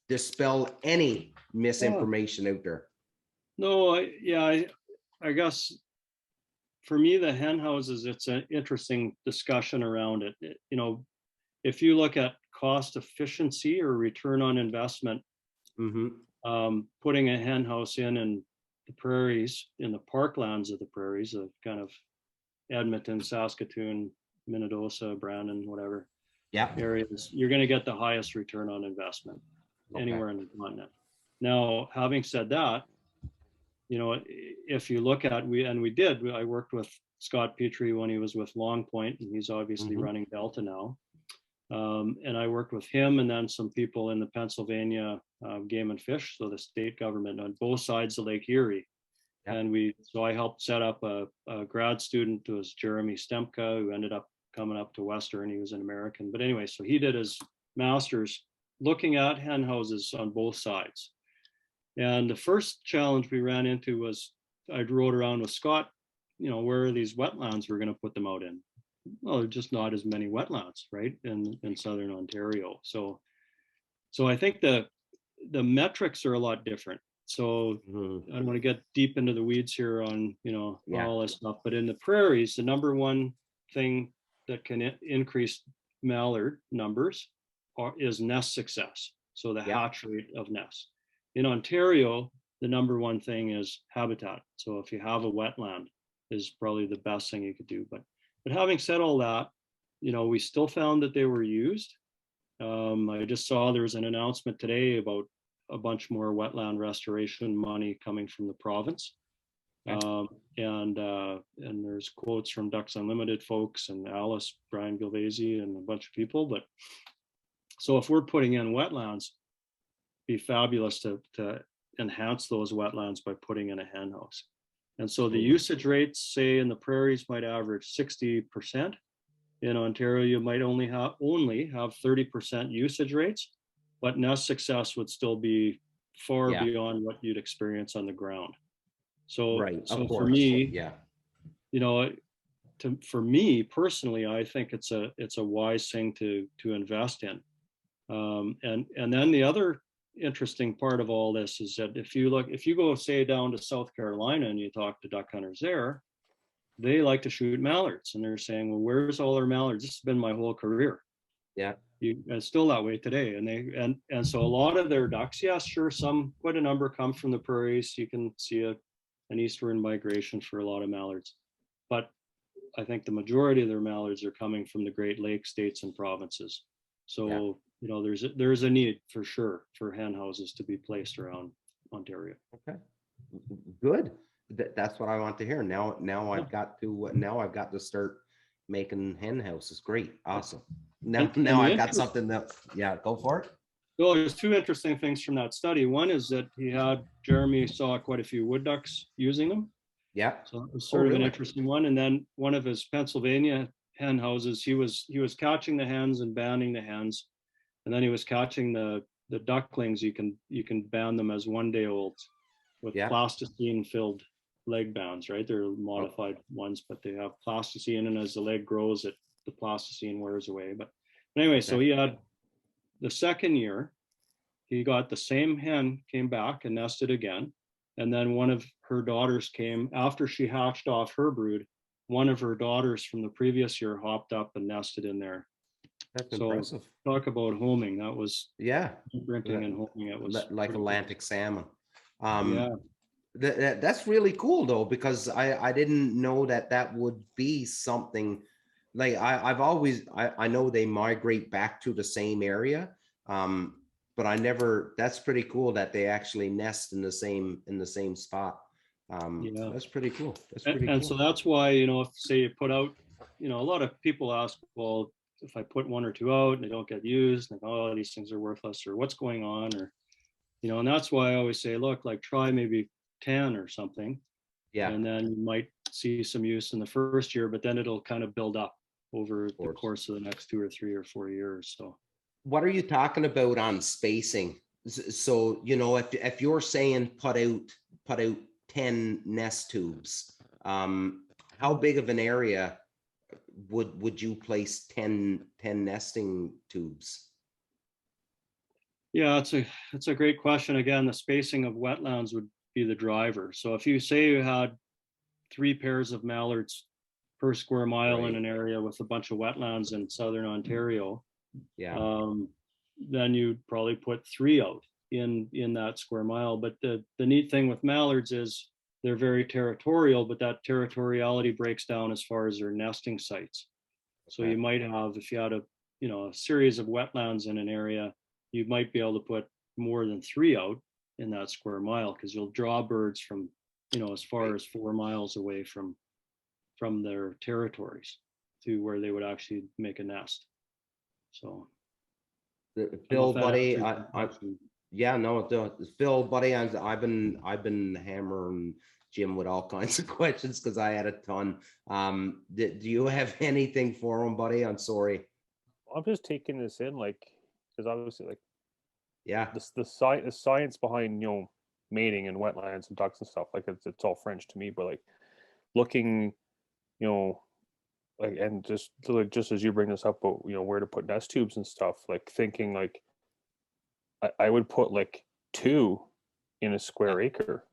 dispel any misinformation out there. No, I guess for me, the hen houses, it's an interesting discussion around it. You know, if you look at cost efficiency or return on investment, putting a hen house in the prairies, in the parklands of the prairies of kind of Edmonton, Saskatoon, Minnedosa, Brandon, whatever areas, you're going to get the highest return on investment anywhere in the continent. Now, having said that, you know, if you look at, I worked with Scott Petrie when he was with Long Point, and he's obviously running Delta now. And I worked with him and then some people in the Pennsylvania Game and Fish, so the state government on both sides of Lake Erie. And I helped set up a grad student who was Jeremy Stemka, who ended up coming up to Western. He was an American. But anyway, so he did his master's looking at hen houses on both sides. And the first challenge we ran into was I rode around with Scott, you know, where are these wetlands we're going to put them out in? Well, there's just not as many wetlands, right, in southern Ontario. So I think the metrics are a lot different. So I don't want to get deep into the weeds here on, you know, all this stuff, but in the prairies, the number one thing that can increase mallard numbers is nest success. So the hatch rate of nests. In Ontario, the number one thing is habitat. So if you have a wetland, is probably the best thing you could do. But having said all that, you know, we still found that they were used. I just saw there was an announcement today about a bunch more wetland restoration money coming from the province. And there's quotes from Ducks Unlimited folks and Alice, Brian Gilvesi, and a bunch of people. But so if we're putting in wetlands, be fabulous to enhance those wetlands by putting in a hen house. And so the usage rates, say in the prairies, might average 60%. In Ontario, you might only have 30% usage rates, but nest success would still be far beyond what you'd experience on the ground. So, for me, you know, for me personally, I think it's a wise thing to invest in. And then the other interesting part of all this is that if you go say down to South Carolina and you talk to duck hunters there, they like to shoot mallards, and they're saying, well, where's all our mallards? This has been my whole career. Yeah. It's still that way today. And so a lot of their ducks, yes, sure, quite a number come from the prairies. You can see an eastward migration for a lot of mallards. But I think the majority of their mallards are coming from the Great Lakes states and provinces. So, you know, there's a need for sure for hen houses to be placed around Ontario. Okay, good. That's what I want to hear. Now I've got to start making hen houses. Great, awesome. Now I've got something that, go for it. So there's two interesting things from that study. One is that Jeremy saw quite a few wood ducks using them. Yeah. So it was sort of an interesting one. And then one of his Pennsylvania hen houses, he was catching the hens and banding the hens. And then he was catching the ducklings. You can band them as 1 day olds with plasticine filled leg bands, right? They're modified ones, but they have plasticine, and as the leg grows, the plasticine wears away. But anyway, so he had the second year, he got the same hen, came back and nested again. And then one of her daughters came after she hatched off her brood. One of her daughters from the previous year hopped up and nested in there. That's impressive. Talk about homing. That was imprinting and homing. It was like Atlantic salmon. That's really cool though, because I didn't know that would be something. Like I know they migrate back to the same area, but that's pretty cool that they actually nest in the same spot. That's pretty cool. And so that's why, you know, if say you put out, you know, a lot of people ask, well, if I put one or two out and they don't get used, and oh, these things are worthless, or what's going on, or, you know, and that's why I always say, look, like try maybe 10 or something. Yeah. And then you might see some use in the first year, but then it'll kind of build up over the course of the next 2 or 3 or 4 years. So what are you talking about on spacing? So, you know, if you're saying put out 10 nest tubes, how big of an area would you place 10 nesting tubes? Yeah, it's a great question. Again, the spacing of wetlands would be the driver. So if you say you had 3 pairs of mallards per square mile in an area with a bunch of wetlands in southern Ontario, then you'd probably put 3 out in that square mile. But the neat thing with mallards is they're very territorial, but that territoriality breaks down as far as their nesting sites. So you might have, if you had a series of wetlands in an area, you might be able to put more than 3 out in that square mile, because you'll draw birds from, you know, as far as 4 miles away from their territories to where they would actually make a nest. So Phil, buddy, Phil, buddy, I've been hammering Jim with all kinds of questions because I had a ton. Do you have anything for him, buddy? I'm sorry. I'm just taking this in, like, because obviously, like, the science behind, you know, mating and wetlands and ducks and stuff, like it's all French to me, but like looking, you know, like, and just as you bring this up, but you know, where to put nest tubes and stuff, like thinking like I would put like 2 in a square acre.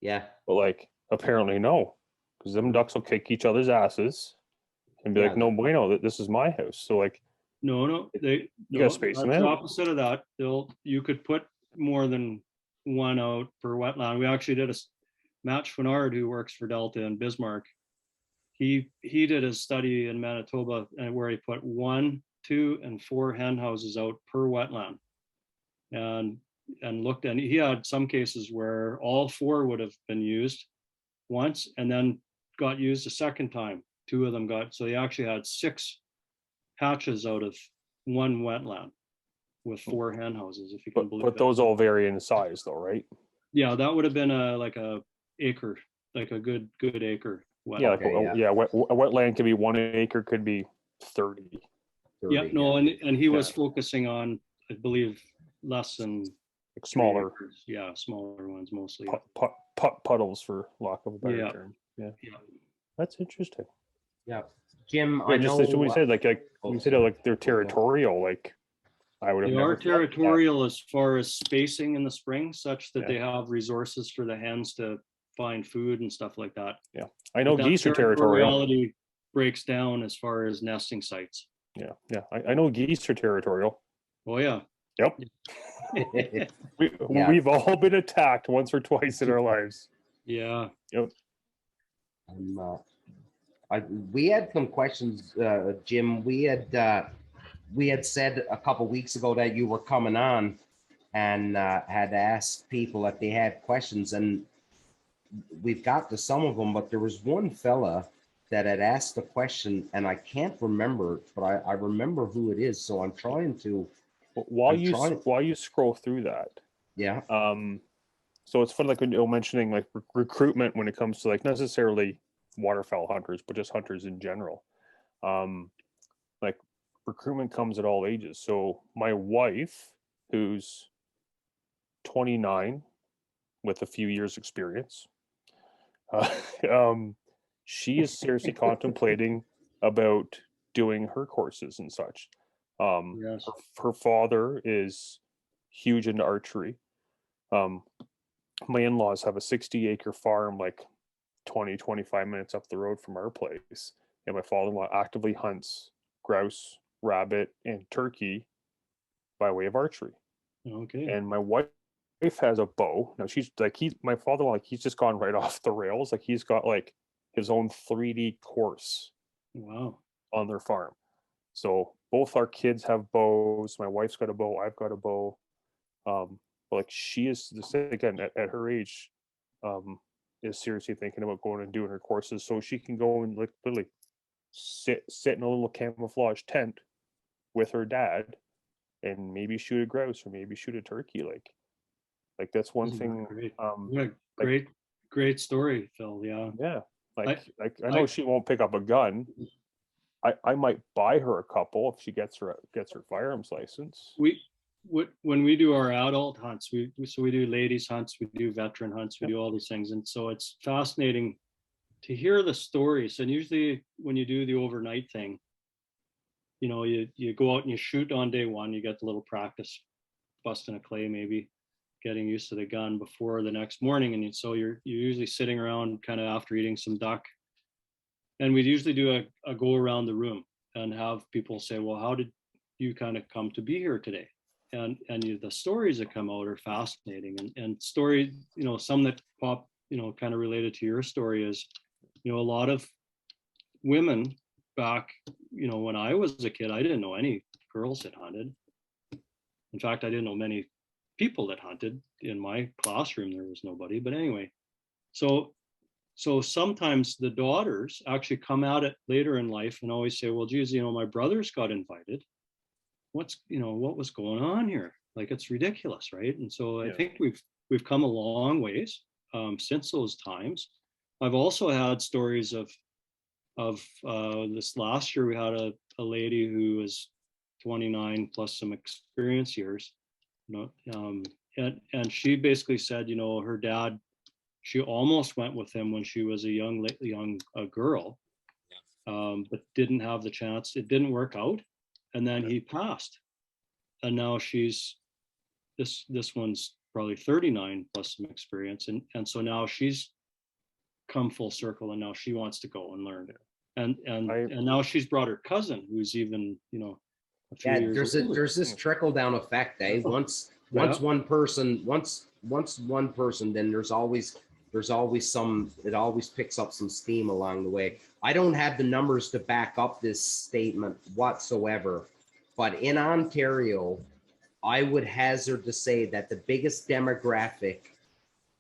Yeah. But like apparently no, because them ducks will kick each other's asses and be like, no bueno, this is my house. So like, no, you gotta space them out. The opposite of that, you could put more than 1 out per wetland. We actually did Matt Schwinnard, who works for Delta in Bismarck. He did a study in Manitoba where he put 1 2 and 4 hen houses out per wetland, and looked, and he had some cases where all 4 would have been used once and then got used a second time. 2 of them got, so he actually had 6 hatches out of 1 wetland with 4 hen houses, if you can believe But it. those all vary in size though, right? Yeah, that would have been like a acre, like a good acre. Yeah, Okay, a wetland could be 1 acre, could be 30. 30, Yeah, no, and he was focusing on, I believe, less than Like smaller 3 acres. Yeah, smaller ones mostly. puddles, for lack of a better Yeah. term. Yeah, Yeah. that's interesting. Yeah. Jim, Yeah, I just know. what you said, like you said, like they're territorial. Like I would have They never are thought that. territorial as far as spacing in the spring, such that Yeah. they have resources for the hens to find food and stuff like that. Yeah, I know But that geese are territorial. territoriality breaks down as far as nesting sites. Yeah, I know geese are territorial. Oh yeah. Yep. Yeah. We've all been attacked once or twice in our lives. Yeah. Yep. We had some questions, Jim. We had said a couple weeks ago that you were coming on, and had asked people if they had questions, and we've got to some of them, but there was one fella that had asked a question, and I can't remember, but I remember who it is. So I'm trying to. While you scroll through that, Yeah. So it's fun, like when you're mentioning like recruitment when it comes to like not necessarily waterfowl hunters, but just hunters in general. Like recruitment comes at all ages. So my wife, who's 29 with a few years experience, she is seriously contemplating about doing her courses and such. Yes. Her father is huge into archery. My in-laws have a 60-acre farm like 25 minutes up the road from our place, and my father-in-law actively hunts grouse, rabbit, and turkey by way of archery. Okay. And my wife has a bow. Now she's like, my father-in-law, like he's just gone right off the rails. Like he's got like his own 3D course Wow. on their farm. So both our kids have bows. My wife's got a bow. I've got a bow. But like she is, again, at her age, is seriously thinking about going and doing her courses so she can go and like literally sit in a little camouflage tent with her dad and maybe shoot a grouse or maybe shoot a turkey. Like that's one thing. Great. Like, great story, Phil. Yeah. Yeah. I know she won't pick up a gun. I might buy her a couple if she gets her firearms license. When we do our adult hunts, we do ladies hunts, we do veteran hunts, we do all these things, and so it's fascinating to hear the stories. And usually when you do the overnight thing, you go out and you shoot on day one, you get the little practice, busting a clay, maybe getting used to the gun before the next morning, and so you're usually sitting around kind of after eating some duck, and we'd usually do a go around the room and have people say, well, how did you kind of come to be here today? And the stories that come out are fascinating, and stories, some that pop, kind of related to your story is, a lot of women back, when I was a kid, I didn't know any girls that hunted. In fact, I didn't know many people that hunted. In my classroom, there was nobody. But anyway, so sometimes the daughters actually come at it later in life and always say, well, geez, my brothers got invited. What was going on here? Like, it's ridiculous, right? And so I think we've come a long ways since those times. I've also had stories of this last year. We had a lady who was 29 plus some experience years, and she basically said, her dad, she almost went with him when she was a young girl, but didn't have the chance. It didn't work out. And then he passed, and now she's this one's probably 39 plus some experience, and so now she's come full circle, and now she wants to go and learn, and now she's brought her cousin who's even a few years older. There's this trickle down effect, eh? Once one person, then there's always some, it always picks up some steam along the way. I don't have the numbers to back up this statement whatsoever, But in Ontario, I would hazard to say that the biggest demographic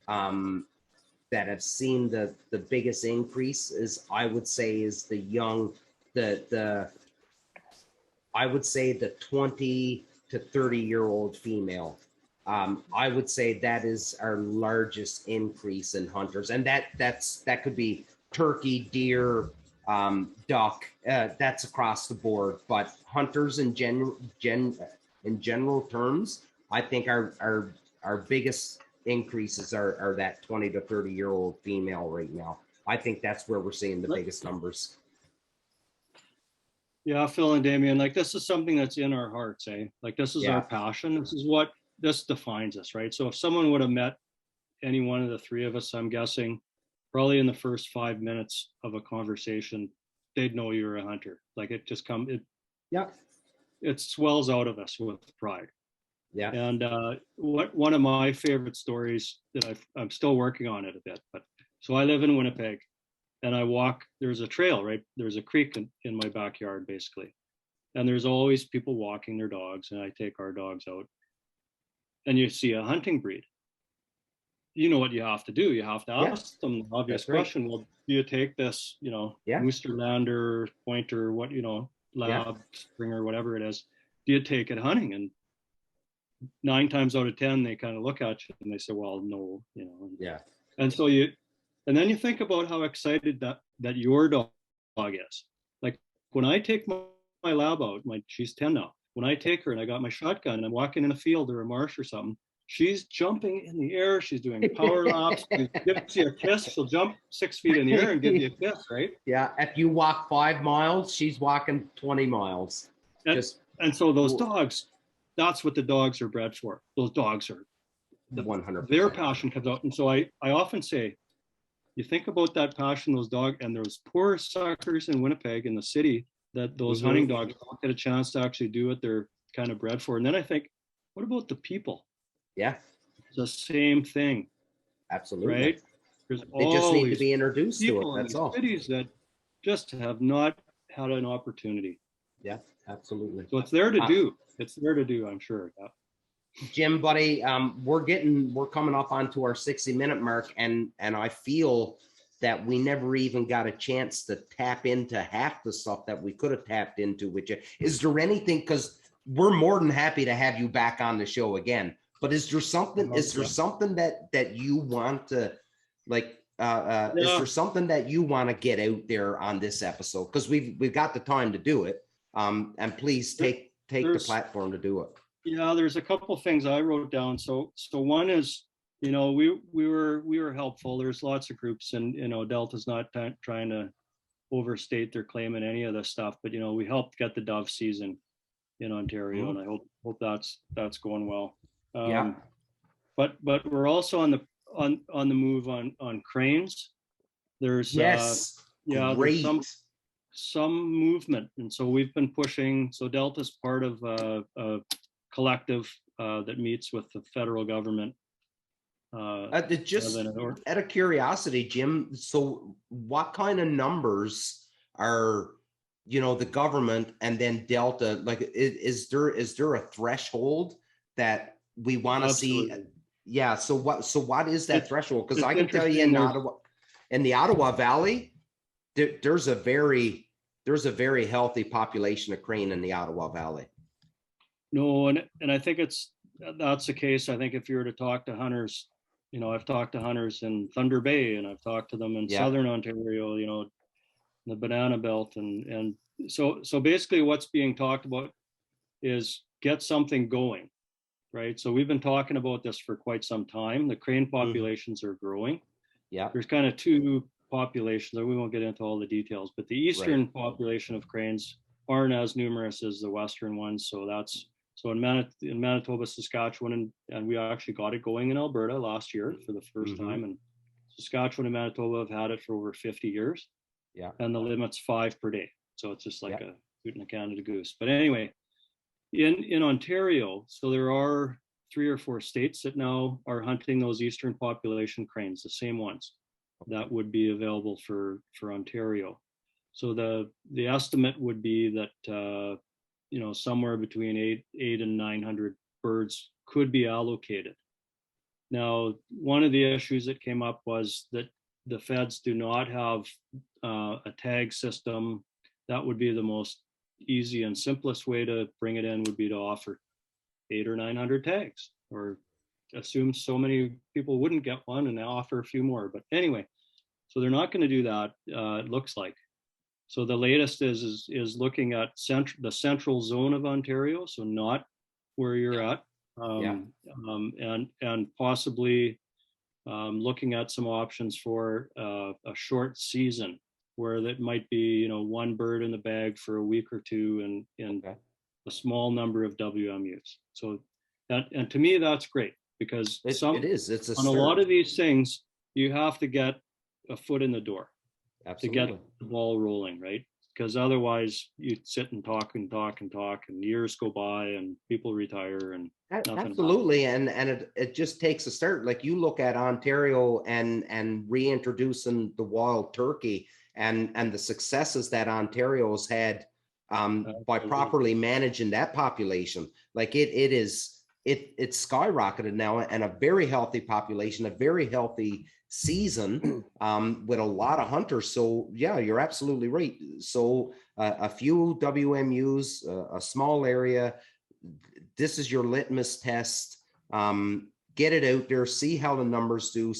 that have seen the biggest increase is, I would say, is the young, I would say the 20 to 30-year-old female. I would say that is our largest increase in hunters, and that could be turkey, deer, duck. That's across the board. But hunters in general terms, I think our biggest increases are that 20 to 30-year-old female right now. I think that's where we're seeing the biggest numbers. Yeah, Phil and Damien, like this is something that's in our hearts, eh? Like this is Yeah. our passion. This defines us, right? So if someone would have met any one of the three of us, I'm guessing probably in the first 5 minutes of a conversation, they'd know you're a hunter. Like it swells out of us with pride. Yeah. And one of my favorite stories that I'm still working on it a bit, but so I live in Winnipeg and I walk, there's a trail, right? There's a creek in my backyard basically. And there's always people walking their dogs, and I take our dogs out. And you see a hunting breed. You know what you have to do. You have to ask them the obvious question. Right. Well, do you take this, Moosterlander, pointer, lab, Springer, whatever it is, do you take it hunting? And 9 times out of 10, they kind of look at you and they say, well, no, Yeah. And so and then you think about how excited that your dog is. Like when I take my lab out, she's 10 now. When I take her and I got my shotgun and I'm walking in a field or a marsh or something, she's jumping in the air. She's doing power laps. She gives you a kiss. She'll jump 6 feet in the air and give you a kiss, right? Yeah. If you walk 5 miles, she's walking 20 miles. And so those dogs, that's what the dogs are bred for. Those dogs are 100%. Their passion comes out. And so I often say, you think about that passion, those dogs, and those poor suckers in Winnipeg in the city that those hunting dogs don't get a chance to actually do what they're kind of bred for. And then I think, what about the people? Yeah. It's the same thing. Absolutely. Right? They just need to be introduced to it. That's all. Cities that just have not had an opportunity. Yeah, absolutely. So it's there to do. It's there to do, I'm sure. Yeah. Jim, buddy, we're coming up onto our 60-minute mark, and I feel that we never even got a chance to tap into half the stuff that we could have tapped into with you. Is there anything, because we're more than happy to have you back on the show again, but is there something that you want to like is there something that you want to get out there on this episode? Because we've got the time to do it. And please take the platform to do it. Yeah, there's a couple of things I wrote down. So one is, we were helpful. There's lots of groups, and Delta's not trying to overstate their claim in any of this stuff, but we helped get the dove season in Ontario, and I hope that's going well. But we're also on the move on cranes. There's there's some movement, and so we've been pushing. So Delta's part of a collective that meets with the federal government. Just out of curiosity, Jim, so what kind of numbers are the government and then Delta, like, is there a threshold that we want to see? Yeah. So what is that threshold? Because I can tell you in the Ottawa Valley, there's a very healthy population of crane in the Ottawa Valley. No, and I think that's the case. I think if you were to talk to hunters, I've talked to hunters in Thunder Bay, and I've talked to them in Southern Ontario, the Banana Belt, and so basically what's being talked about is get something going, right? So we've been talking about this for quite some time. The crane populations are growing. Yeah, there's kind of two populations, and we won't get into all the details, but the eastern population of cranes aren't as numerous as the western ones. So in Manitoba, Saskatchewan, and we actually got it going in Alberta last year for the first time. And Saskatchewan and Manitoba have had it for over 50 years. Yeah. And the limit's 5 per day. So it's just like a shooting a Canada goose. But anyway, in Ontario, so there are 3 or 4 states that now are hunting those eastern population cranes, the same ones that would be available for Ontario. So the estimate would be that somewhere between eight and 900 birds could be allocated. Now, one of the issues that came up was that the feds do not have a tag system. That would be the most easy and simplest way to bring it in, would be to offer 800 or 900 tags, or assume so many people wouldn't get one and offer a few more. But anyway, so they're not going to do that, it looks like. So the latest is looking at the central zone of Ontario, so not where you're at, and possibly looking at some options for a short season, where that might be, one bird in the bag for a week or two, and a small number of WMUs. So that, and to me, that's great, because It's a on a lot of these things, you have to get a foot in the door. Absolutely. To get the ball rolling, right? Because otherwise you sit and talk and years go by and people retire and nothing. Absolutely. And it just takes a start. Like, you look at Ontario and reintroducing the wild turkey and the successes that Ontario's had by properly managing that population. Like, it's skyrocketed now, and a very healthy population, a very healthy season with a lot of hunters. So yeah, you're absolutely right. So a few WMUs, a small area, this is your litmus test. Get it out there, see how the numbers do,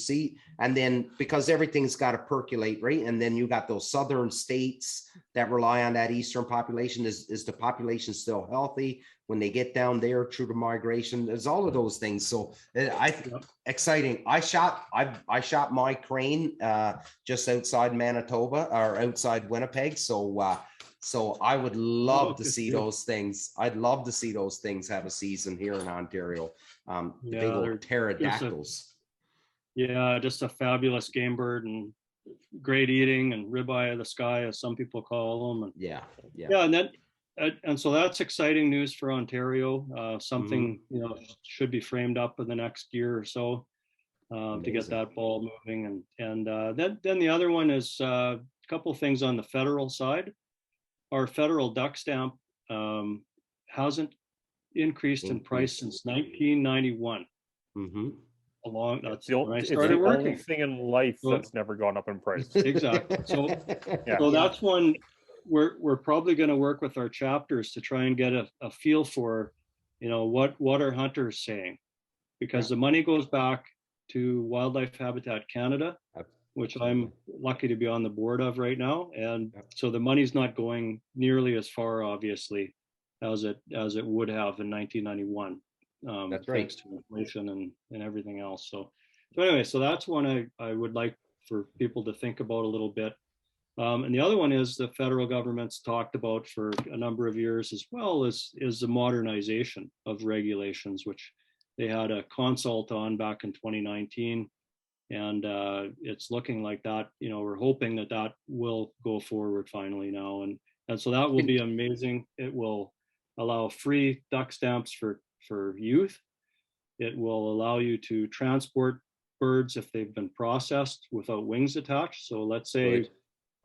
and then, because everything's got to percolate, right? And then you got those southern states that rely on that eastern population. Is the population still healthy when they get down there through the migration? There's all of those things. So exciting. I shot my crane just outside Manitoba, or outside Winnipeg. So I would love to see those things. I'd love to see those things have a season here in Ontario. Big old pterodactyls. Just a fabulous game bird, and great eating, and ribeye of the sky, as some people call them. And and so that's exciting news for Ontario. Something should be framed up in the next year or so to get that ball moving. And then the other one is a couple of things on the federal side. Our federal duck stamp hasn't increased in price since 1991. That's the only thing in life that's never gone up in price. Exactly. So that's one we're probably going to work with our chapters to try and get a feel for, what are hunters saying, because the money goes back to Wildlife Habitat Canada, which I'm lucky to be on the board of right now. And so the money's not going nearly as far, obviously, as it would have in 1991. That's right. Thanks to inflation and everything else. So anyway, so that's one I would like for people to think about a little bit. And the other one is the federal government's talked about for a number of years, as well as the modernization of regulations, which they had a consult on back in 2019. And it's looking like that, we're hoping that will go forward finally now. And so that will be amazing. It will allow free duck stamps for youth. It will allow you to transport birds if they've been processed without wings attached. So let's say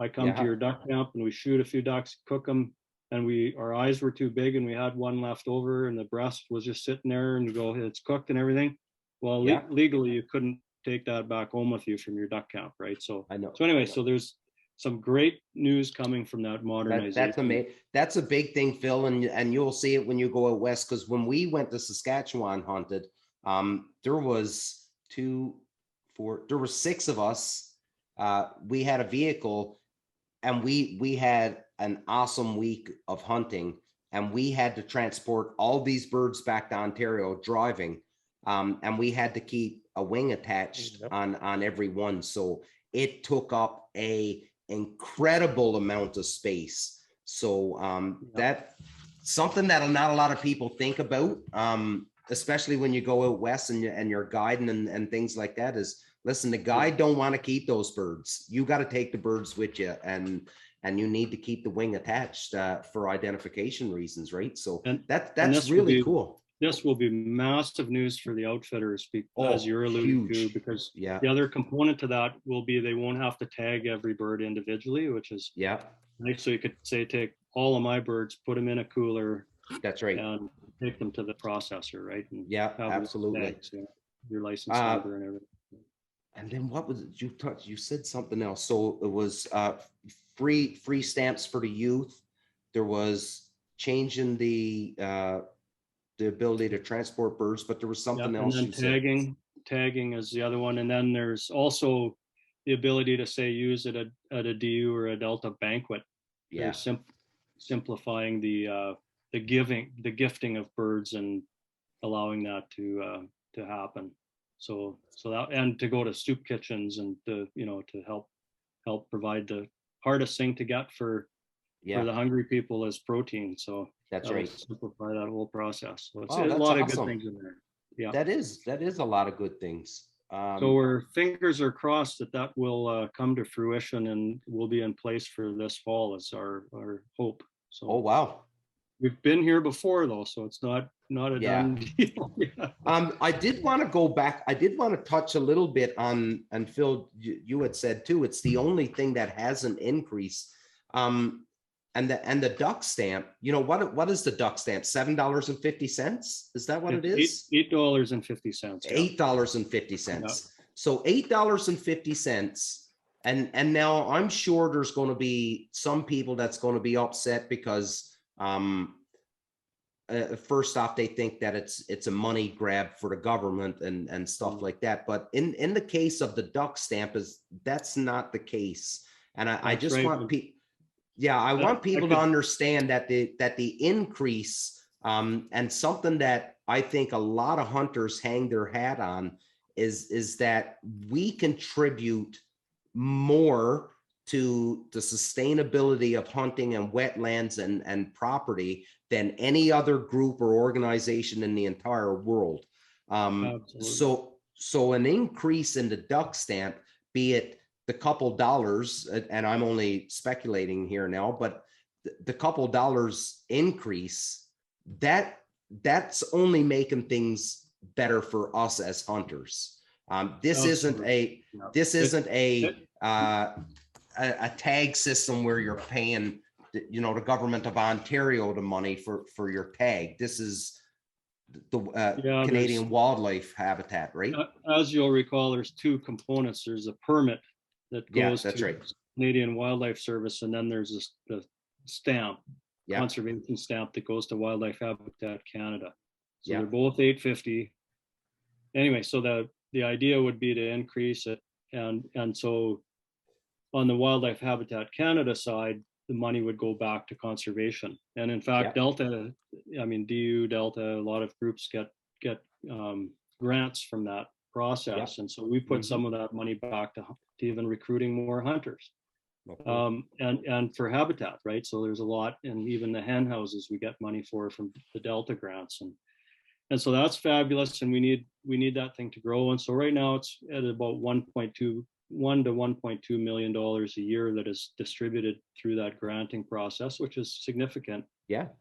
I come to your duck camp and we shoot a few ducks, cook them, and our eyes were too big and we had one left over and the breast was just sitting there, and you go, it's cooked and everything. Well, legally you couldn't take that back home with you from your duck camp, right? So I know. So anyway, so there's some great news coming from that modernization. That's amazing. That's a big thing, Phil, and you'll see it when you go out west. Because when we went to Saskatchewan hunted, there was 6 of us. We had a vehicle, and we had an awesome week of hunting, and we had to transport all these birds back to Ontario driving, and we had to keep a wing attached on every one. So it took up a incredible amount of space. So that's something that not a lot of people think about, especially when you go out west and you're guiding and things like that. Is, listen, the guide don't want to keep those birds. You got to take the birds with you, and you need to keep the wing attached for identification reasons, right? So that's really cool. This will be massive news for the outfitters, as you're alluding to, because the other component to that will be they won't have to tag every bird individually, which is nice. So you could say, take all of my birds, put them in a cooler, That's right. and take them to the processor, right? And Yeah, have them absolutely. tags, your license Uh, number and everything. And then what was it you touched? You said something else. So it was free stamps for the youth. There was changing the ability to transport birds, but there was something Yep, and else then you said. tagging is the other one. And then there's also the ability to say use it at a DU or a Delta banquet. Yeah, They're simplifying the gifting of birds and allowing that to happen. So that, and to go to soup kitchens and to help provide the hardest thing to get for yeah, the hungry people is protein. So that's that will right. simplify that whole process. So it's Oh, a that's lot of good awesome. things in there. Yeah. That is a lot of good things. So our fingers are crossed that will come to fruition and will be in place for this fall. Is our hope. So Oh wow. we've been here before though, so it's not a Yeah. done deal. Yeah. I did want to go back. I did want to touch a little bit on, and Phil, you had said too, it's the only thing that hasn't increased. And the duck stamp, what is the duck stamp? $7.50? Is that what it is? $8.50. $8.50. So $8.50. And now I'm sure there's going to be some people that's going to be upset because first off, they think that it's a money grab for the government and stuff like that. But in the case of the duck stamp, that's not the case. And I just right. want people, I want people to understand that the increase and something that I think a lot of hunters hang their hat on is that we contribute more to the sustainability of hunting and wetlands and property than any other group or organization in the entire world. So an increase in the duck stamp, be it the couple dollars, and I'm only speculating here now, but the couple dollars increase, that's only making things better for us as hunters. This isn't a tag system where you're paying the government of Ontario the money for your tag. This is the Canadian wildlife habitat, right? As you'll recall, there's two components. There's a permit that goes to right. Canadian Wildlife Service, and then there's the stamp, conservation stamp that goes to Wildlife Habitat Canada. So they're both $8.50. Anyway, so the idea would be to increase it, and so on the Wildlife Habitat Canada side, the money would go back to conservation. And in fact, Delta, DU, Delta, a lot of groups get grants from that process. And so we put some of that money back to even recruiting more hunters. And for habitat, right? So there's a lot, and even the hen houses we get money from the Delta grants. And so that's fabulous. And we need that thing to grow. And so right now it's at about $1 to $1.2 million a year that is distributed through that granting process, which is significant.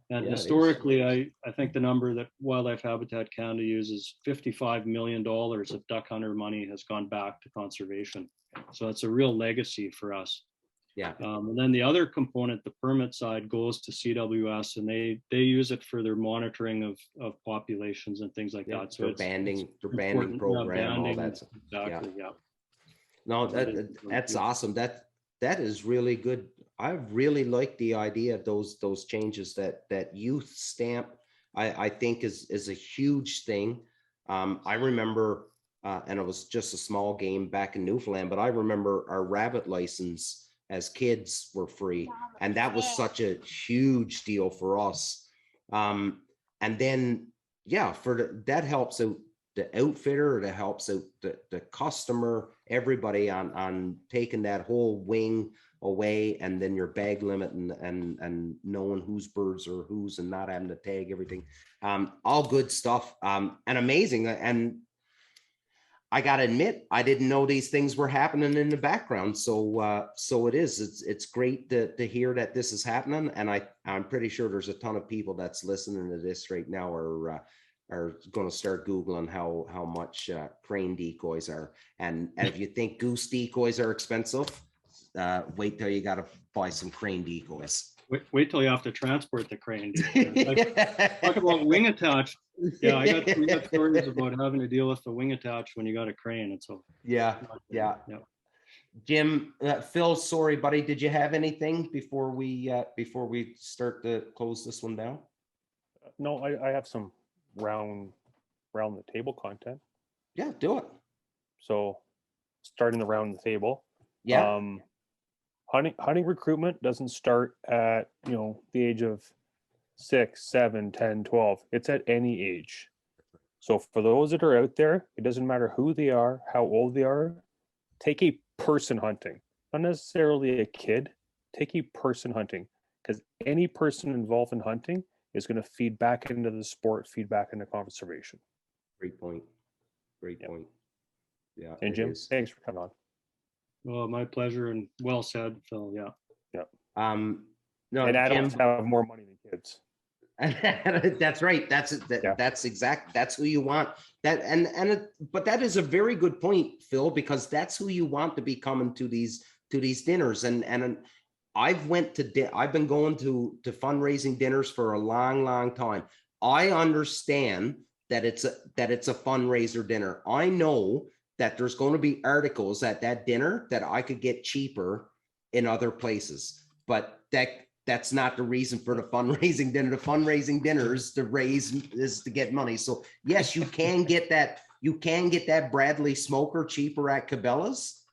And historically, I think the number that Wildlife Habitat Canada uses, $55 million of duck hunter money has gone back to conservation. So it's a real legacy for us. And then the other component, the permit side, goes to CWS, and they use it for their monitoring of populations and things like that. So their banding program, all that. Exactly. No, that's awesome. That is really good. I really like the idea of those changes. That youth stamp, I think is a huge thing. I remember, and it was just a small game back in Newfoundland, but I remember our rabbit license as kids were free, and that was such a huge deal for us. And then that helps out the outfitter, that helps out the customer, everybody on taking that whole wing away, and then your bag limit and knowing whose birds are whose and not having to tag everything. All good stuff, and amazing. And I gotta admit, I didn't know these things were happening in the background. So it's great to hear that this is happening. And I'm pretty sure there's a ton of people that's listening to this right now are going to start Googling how much crane decoys are. And if you think goose decoys are expensive, wait till you got to buy some crane decoys. Wait till you have to transport the crane. Talk about wing attached. Yeah, we got stories about having to deal with the wing attached when you got a crane, and so. Yeah. Jim, Phil, sorry, buddy. Did you have anything before we start to close this one down? No, I have some round the table content. Yeah, do it. So starting the round the table. Yeah. Hunting recruitment doesn't start at, the age of 6, 7, 10, 12. It's at any age. So for those that are out there, it doesn't matter who they are, how old they are, take a person hunting, not necessarily a kid, take a person hunting, because any person involved in hunting is going to feed back into the sport, feed back into conservation. Great point. Point. Yeah. And Jim, thanks for coming on. Well, my pleasure, and well said, Phil. Yeah. No, and adults Jim, have more money than kids. That's right. That's who you want. But that is a very good point, Phil, because that's who you want to be coming to these dinners. And I've been going to fundraising dinners for a long time. I understand that it's a fundraiser dinner. I know that there's going to be articles at that dinner that I could get cheaper in other places, but that's not the reason for the fundraising dinner. The fundraising dinner is to get money. So yes, you can get that Bradley smoker cheaper at Cabela's,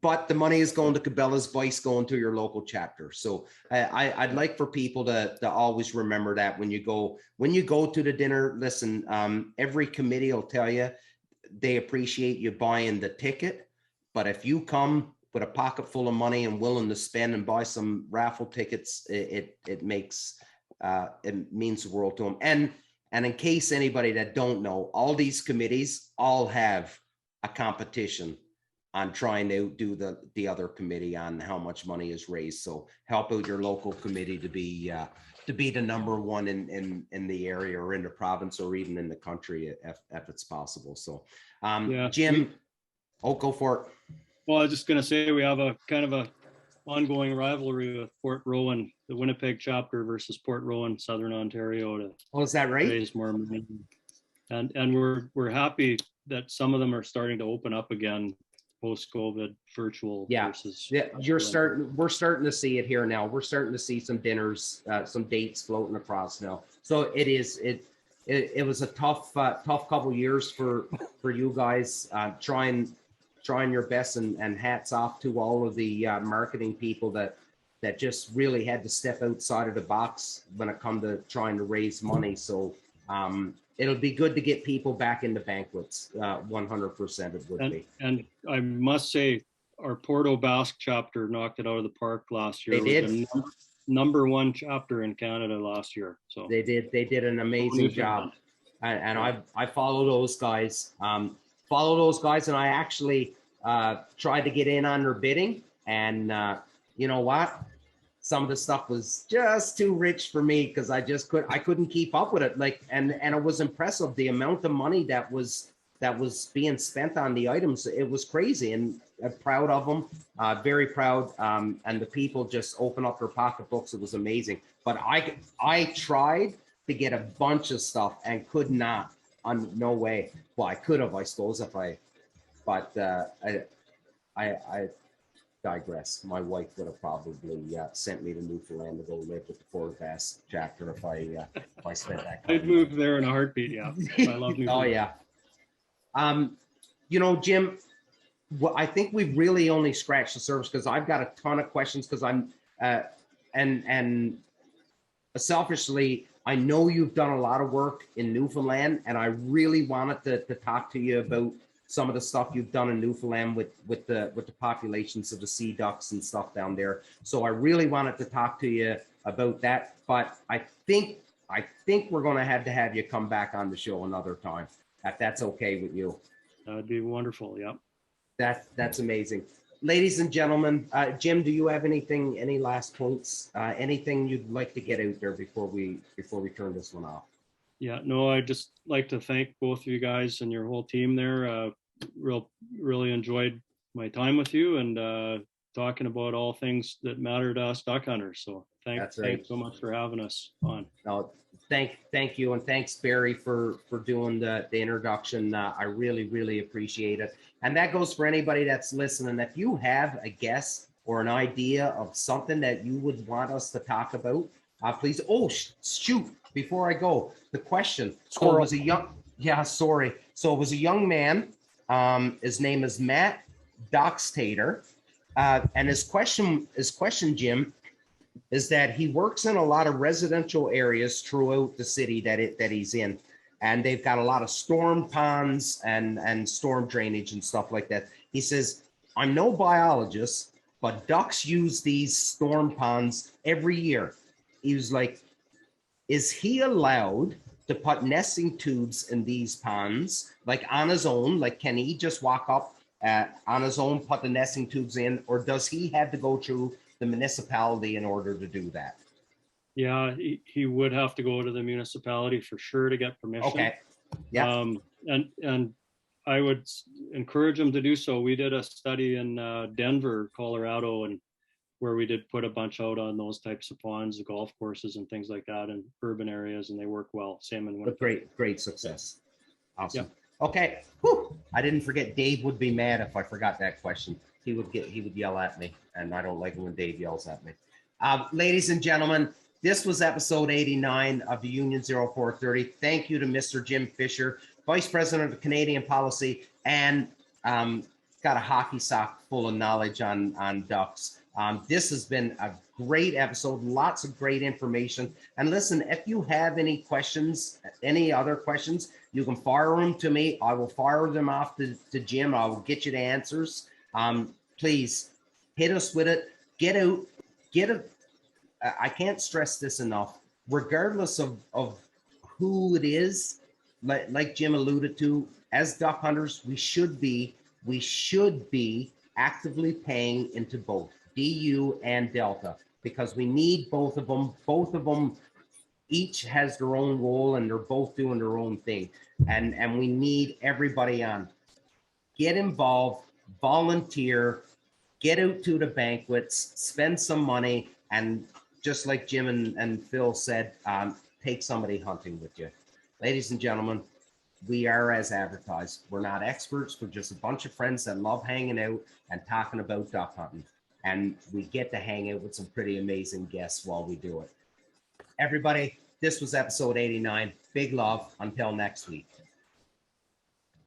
but the money is going to Cabela's, vice going to your local chapter. So I'd like for people to always remember that when you go to the dinner. Listen, every committee will tell you they appreciate you buying the ticket, but if you come with a pocket full of money and willing to spend and buy some raffle tickets, it means the world to them. And in case anybody that don't know, all these committees all have a competition on trying to do the other committee on how much money is raised. So help out your local committee to be the number one in the area or in the province or even in the country if it's possible. So Jim, go for it. Well, I was just going to say we have a kind of a ongoing rivalry with Port Rowan, the Winnipeg chapter versus Port Rowan, Southern Ontario. Is that right? Raise more money, and we're happy that some of them are starting to open up again post-COVID, virtual. Versus. Yeah, we're starting to see it here now. We're starting to see some dinners, some dates floating across now. So it was a tough couple years for you guys, trying your best, and hats off to all of the marketing people that just really had to step outside of the box when it come to trying to raise money. So it'll be good to get people back into banquets. 100% it would be. And I must say, our Port aux Basques chapter knocked it out of the park last year. They did. Number one chapter in Canada last year. So they did an amazing job. And I follow those guys. And I actually tried to get in on their bidding, and you know what, some of the stuff was just too rich for me because I couldn't keep up with it. And it was impressive, the amount of money that was being spent on the items. It was crazy, and I'm proud of them, very proud. And the people just open up their pocketbooks. It was amazing. But I tried to get a bunch of stuff and could not. No way. Well, I could have, I suppose, but I digress. My wife would have probably sent me to Newfoundland to go live with the Port aux Basques chapter if I spent that. I'd move there in a heartbeat. Yeah, I love Newfoundland. Oh yeah. Jim, well, I think we've really only scratched the surface, because I've got a ton of questions, because I'm and selfishly, I know you've done a lot of work in Newfoundland, and I really wanted to talk to you about some of the stuff you've done in Newfoundland with the populations of the sea ducks and stuff down there. So I really wanted to talk to you about that. But I think we're going to have you come back on the show another time, if that's okay with you. That'd be wonderful. Yeah. That's amazing. Ladies and gentlemen, Jim, do you have any last points, anything you'd like to get out there before we turn this one off? Yeah, no, I'd just like to thank both of you guys and your whole team there. Really enjoyed my time with you, and talking about all things that matter to us duck hunters. So That's right. thanks so much for having us on. No, thank you, and thanks Barry for doing the introduction. I really appreciate it, and that goes for anybody that's listening. If you have a guess or an idea of something that you would want us to talk about, please. Oh shoot! Before I go, the question. So it was a young. Yeah, sorry. So it was a young man. His name is Matt Doxtater, and his question, Jim, is that he works in a lot of residential areas throughout the city that he's in, and they've got a lot of storm ponds and storm drainage and stuff like that. He says, I'm no biologist, but ducks use these storm ponds every year. He was like, is he allowed to put nesting tubes in these ponds, like on his own? Like, can he just walk up on his own, put the nesting tubes in, or does he have to go through the municipality in order to do that? Yeah, he would have to go to the municipality for sure to get permission. Okay. Yeah. And I would encourage him to do so. We did a study in Denver, Colorado, and where we did put a bunch out on those types of ponds, the golf courses and things like that in urban areas, and they work well. Same in Winnipeg. Great success. Awesome. Yeah. Okay. Whew. I didn't forget. Dave would be mad if I forgot that question. He would yell at me, and I don't like it when Dave yells at me. Ladies and gentlemen, this was episode 89 of the Union 0430. Thank you to Mr. Jim Fisher, Vice President of Canadian Policy, and got a hockey sock full of knowledge on ducks. This has been a great episode, lots of great information. And listen, if you have any questions, any other questions, you can fire them to me. I will fire them off to Jim. I will get you the answers. Please hit us with it. Get it. I can't stress this enough. Regardless of who it is, like Jim alluded to, as duck hunters, we should be actively paying into both DU and Delta, because we need both of them. Both of them each has their own role, and they're both doing their own thing. And we need everybody on. Get involved, volunteer, get out to the banquets, spend some money, and just like Jim and Phil said, take somebody hunting with you. Ladies and gentlemen, we are as advertised. We're not experts. We're just a bunch of friends that love hanging out and talking about duck hunting. And we get to hang out with some pretty amazing guests while we do it. Everybody, this was episode 89. Big love. Until next week.